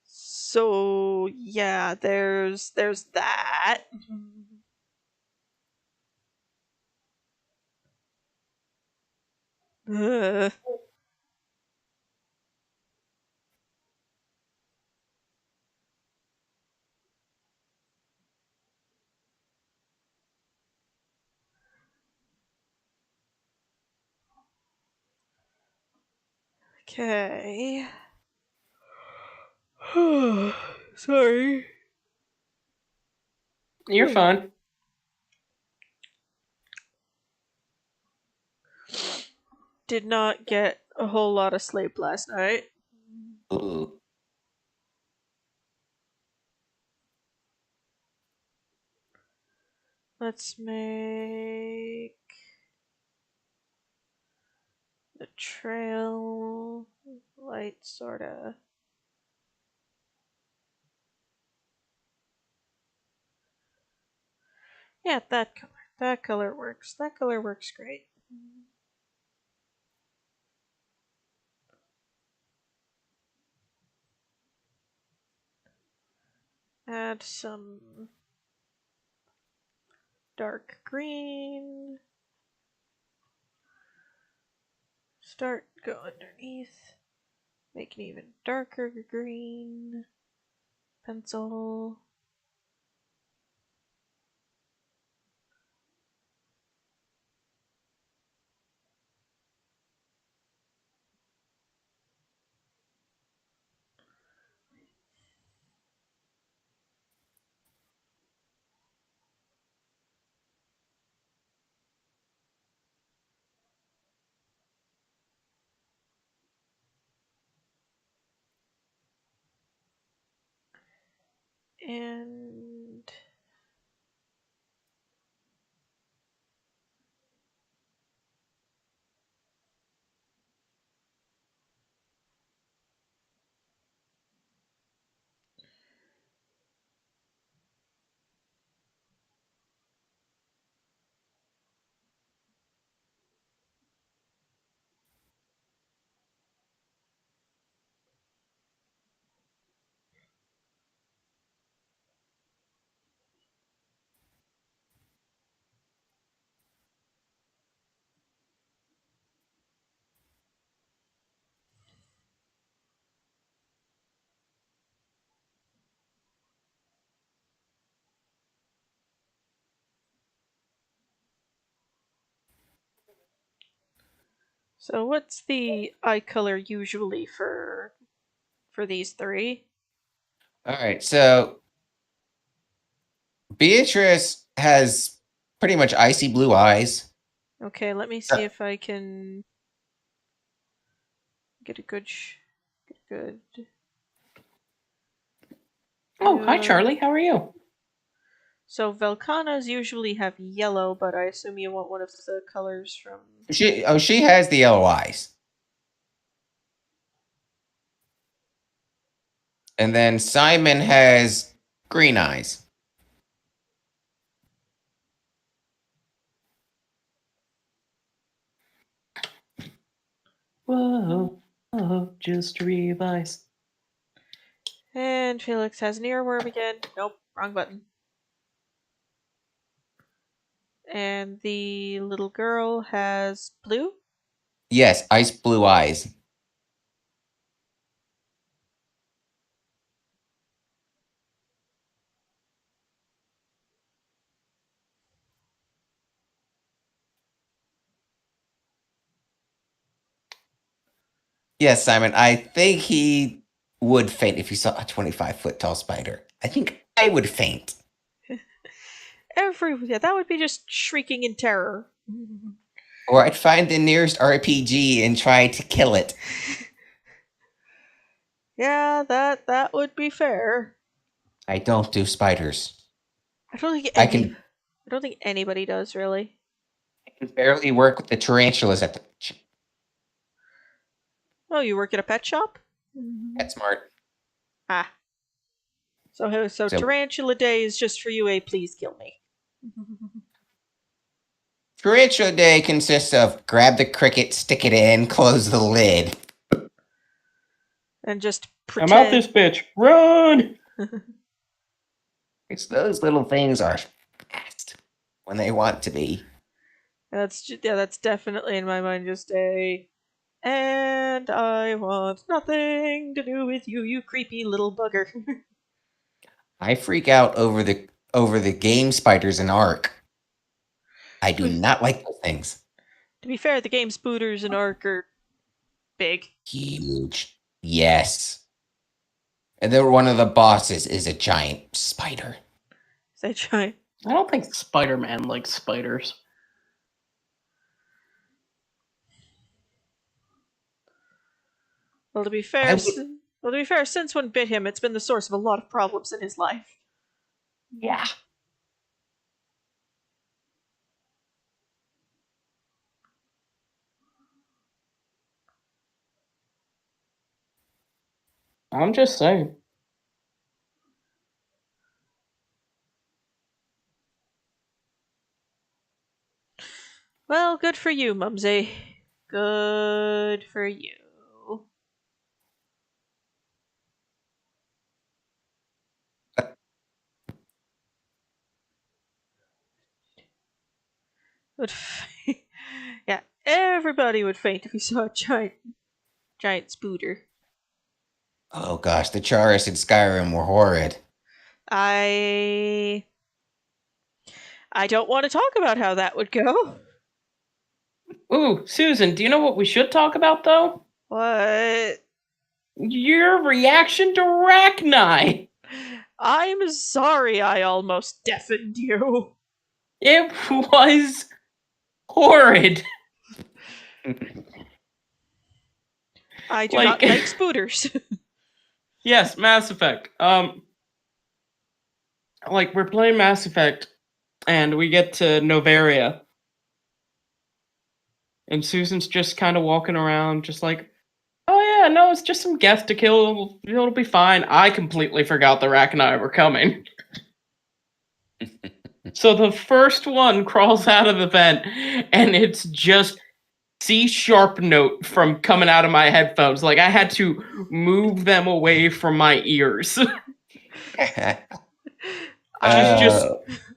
So yeah, there's that. Ugh. Okay. Sorry. You're fine. Did not get a whole lot of sleep last night. Ooh. Let's make the trail light, sorta. Yeah, that color. That color works. That color works great. Add some dark green. Go underneath. Make an even darker green. Pencil. And so what's the eye color usually for these three? Alright, so Beatrice has pretty much icy blue eyes. Okay, let me see if I can get a good good. Oh, hi Charlie. How are you? So Velkhanas usually have yellow, but I assume you want one of the colors from. She has the yellow eyes. And then Simon has green eyes. Whoa, whoa, just revise. And Felix has an earworm again. Nope, wrong button. And the little girl has blue. Yes, ice blue eyes. Yes, Simon, I think he would faint if he saw a 25-foot tall spider. I think I would faint. Yeah, that would be just shrieking in terror. Or I'd find the nearest RPG and try to kill it. Yeah, that would be fair. I don't do spiders. I don't think I can anybody does really. barely work with the tarantulas at the Oh, you work at a pet shop? Pet Smart. Ah. So Tarantula Day is just for you, please kill me. Tarantula Day consists of grab the cricket, stick it in, close the lid. And just I'm pretend. out this bitch. Run! It's those little things are fast when they want to be. That's definitely in my mind just a. And I want nothing to do with you, you creepy little bugger. I freak out over the game spiders in Ark. I do not like those things. To be fair, the game spooters in Ark are big. Huge. Yes. And then one of the bosses is a giant spider. Is that giant? I don't think Spider-Man likes spiders. Well, to be fair, since one bit him, it's been the source of a lot of problems in his life. Yeah. I'm just saying. Well, good for you, Mumsy. Good for you. Yeah, everybody would faint if he saw a giant spooter. Oh gosh, the Charis in Skyrim were horrid. I don't want to talk about how that would go. Ooh, Susan, do you know what we should talk about, though? What? Your reaction to Rachni. I'm sorry I almost deafened you. It was horrid. I do not like spooters. Yes, Mass Effect. We're playing Mass Effect, and we get to Novaria. And Susan's just kind of walking around, just like, oh yeah, no, it's just some guests to kill. It'll be fine. I completely forgot the Rachni were coming. So the first one crawls out of the vent, and it's just C-sharp note from coming out of my headphones. Like, I had to move them away from my ears. She's just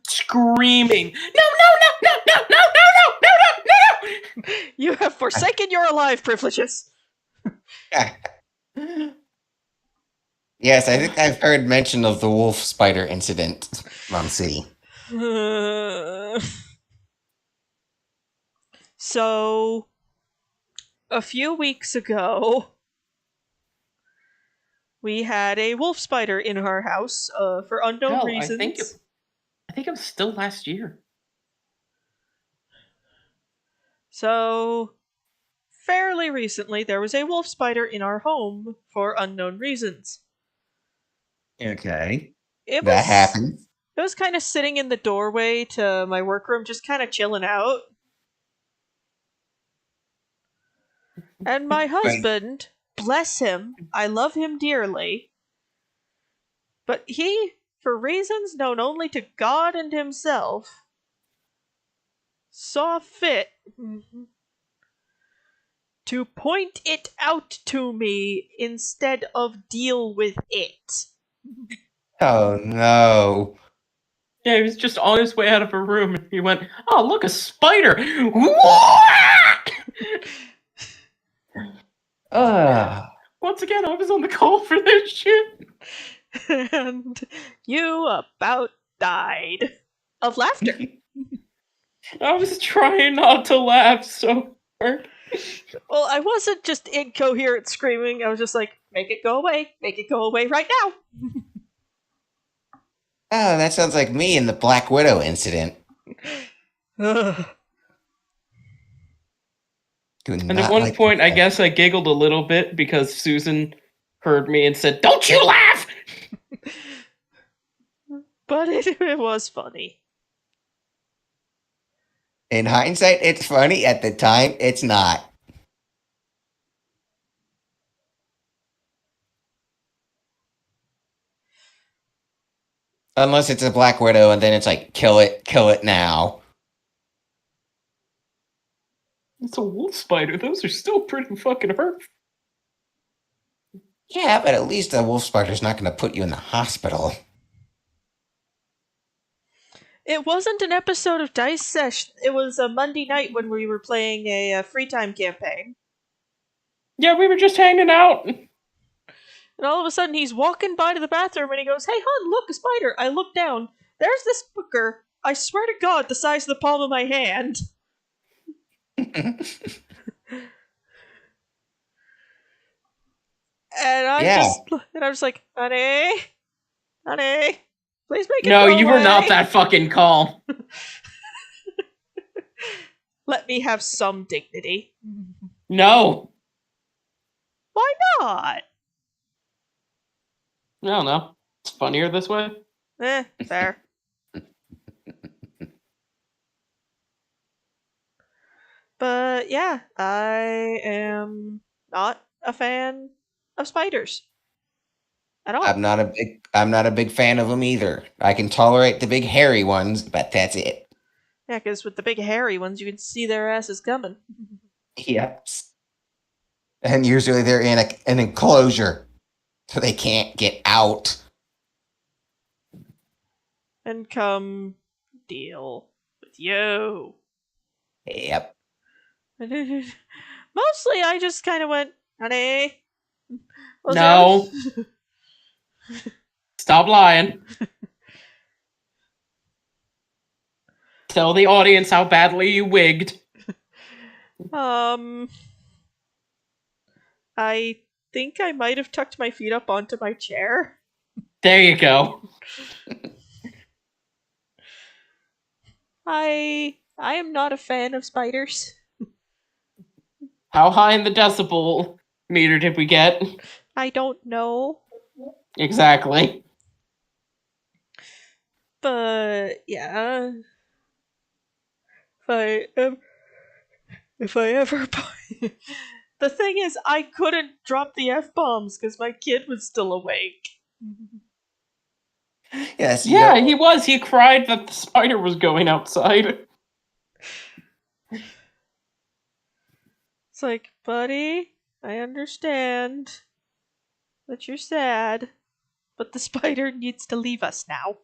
screaming, no, no, no, no, no, no, no, no, no, no, no! You have forsaken your alive privileges. Yes, I think I've heard mention of the wolf spider incident, Mumsy. So, a few weeks ago, we had a wolf spider in our house for unknown reasons. I think it was still last year. So, fairly recently, there was a wolf spider in our home for unknown reasons. Okay. That happened. It was kind of sitting in the doorway to my workroom, just kind of chilling out. And my husband, bless him, I love him dearly, but he, for reasons known only to God and himself, saw fit to point it out to me instead of deal with it. Oh no. Yeah, he was just on his way out of a room, and he went, oh, look, a spider! Once again, I was on the call for this shit. And you about died of laughter. I was trying not to laugh so hard. Well, I wasn't just incoherent screaming. I was just like, make it go away. Make it go away right now. Oh, that sounds like me in the Black Widow incident. Ugh. Do And at not one like point, I that. guess I giggled a little bit because Susan heard me and said, "Don't you laugh!" But it was funny. In hindsight, it's funny. At the time, it's not. Unless it's a Black Widow, and then it's like, kill it now. It's a wolf spider. Those are still pretty fucking hurtful. Yeah, but at least a wolf spider's not going to put you in the hospital. It wasn't an episode of Dice Sesh. It was a Monday night when we were playing a free time campaign. Yeah, we were just hanging out. And all of a sudden, he's walking by to the bathroom and he goes, "Hey, hon, look, a spider." I look down. There's this booker. I swear to God, the size of the palm of my hand. And Yeah. I'm just like, honey, please make it No, go you away. were not that fucking calm. Let me have some dignity. No. Why not? I don't know. It's funnier this way. Fair. But yeah, I am not a fan of spiders at all. I'm not a big fan of them either. I can tolerate the big hairy ones, but that's it. Yeah, because with the big hairy ones, you can see their asses coming. Yep. And usually they're in an enclosure, so they can't get out. And come deal with you. Yep. Mostly, I just kind of went, honey. No. Stop lying. Tell the audience how badly you wigged. I think I might have tucked my feet up onto my chair. There you go. I am not a fan of spiders. How high in the decibel meter did we get? I don't know. Exactly. But yeah. If I ever the thing is, I couldn't drop the F-bombs because my kid was still awake. Yes. Yeah, he was. He cried that the spider was going outside. It's like, buddy, I understand that you're sad, but the spider needs to leave us now.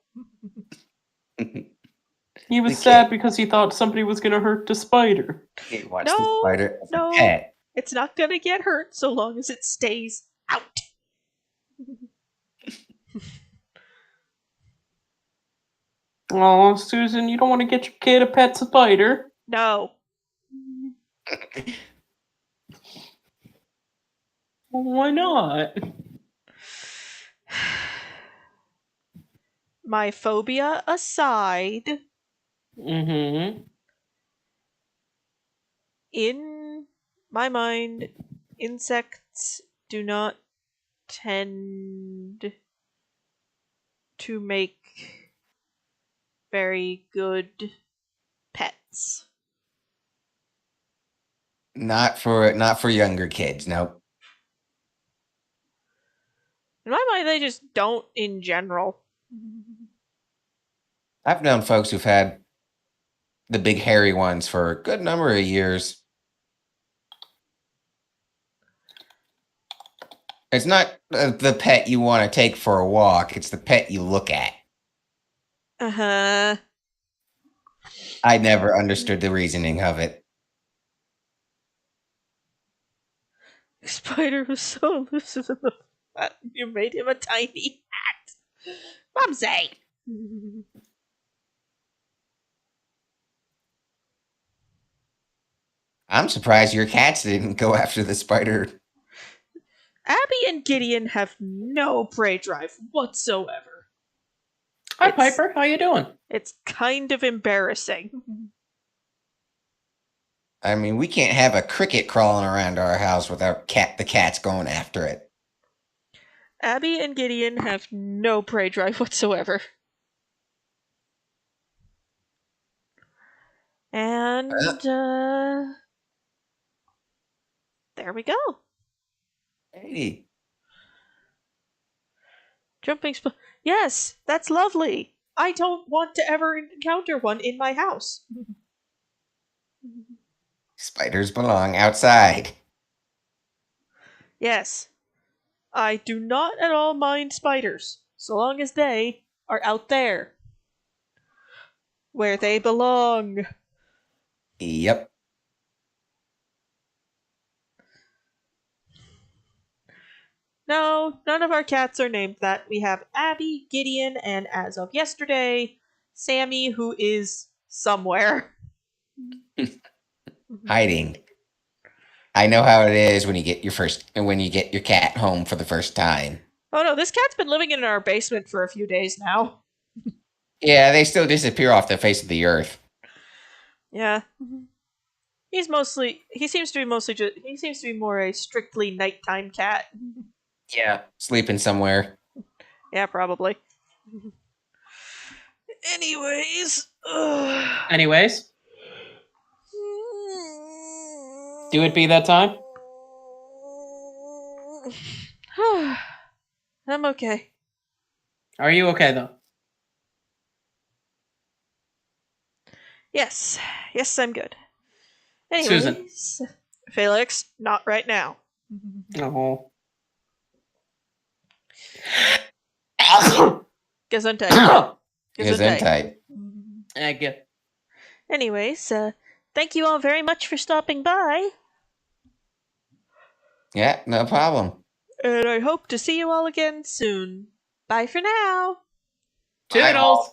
He was The sad kid. because he thought somebody was going to hurt the spider. He wants the spider as a pet. It's not gonna get hurt so long as it stays out. Oh, Susan, you don't want to get your kid a pet spider? No. Well, why not? My phobia aside, Mm-hmm. in my mind, insects do not tend to make very good pets. Not for younger kids. Nope. In my mind, they just don't in general. I've known folks who've had the big hairy ones for a good number of years. It's not the pet you want to take for a walk. It's the pet you look at. Uh-huh. I never understood the reasoning of it. Spider was so elusive in the fat, you made him a tiny hat. Mumsy! I'm surprised your cats didn't go after the spider. Abby and Gideon have no prey drive whatsoever. Hi, It's- Piper. How you doing? It's kind of embarrassing. I mean, we can't have a cricket crawling around our house without the cats going after it. Abby and Gideon have no prey drive whatsoever. And, there we go. Hey, Jumping Yes, that's lovely. I don't want to ever encounter one in my house. spiders belong outside. Yes. I do not at all mind spiders, so long as they are out there. Where they belong. Yep. No, none of our cats are named that. We have Abby, Gideon, and as of yesterday, Sammy, who is somewhere. Hiding. I know how it is when you get your cat home for the first time. Oh no, this cat's been living in our basement for a few days now. Yeah, they still disappear off the face of the earth. Yeah. He seems to be more a strictly nighttime cat. Yeah. Sleeping somewhere. Yeah, probably. Anyways. Anyways, do it be that time? I'm okay. Are you okay, though? Yes. Yes, I'm good. Anyways, Susan. Felix, not right now. Oh. Gesundheit. Gesundheit. Thank you. Anyways, thank you all very much for stopping by. Yeah, no problem. And I hope to see you all again soon. Bye for now. Bye, all. Toodles!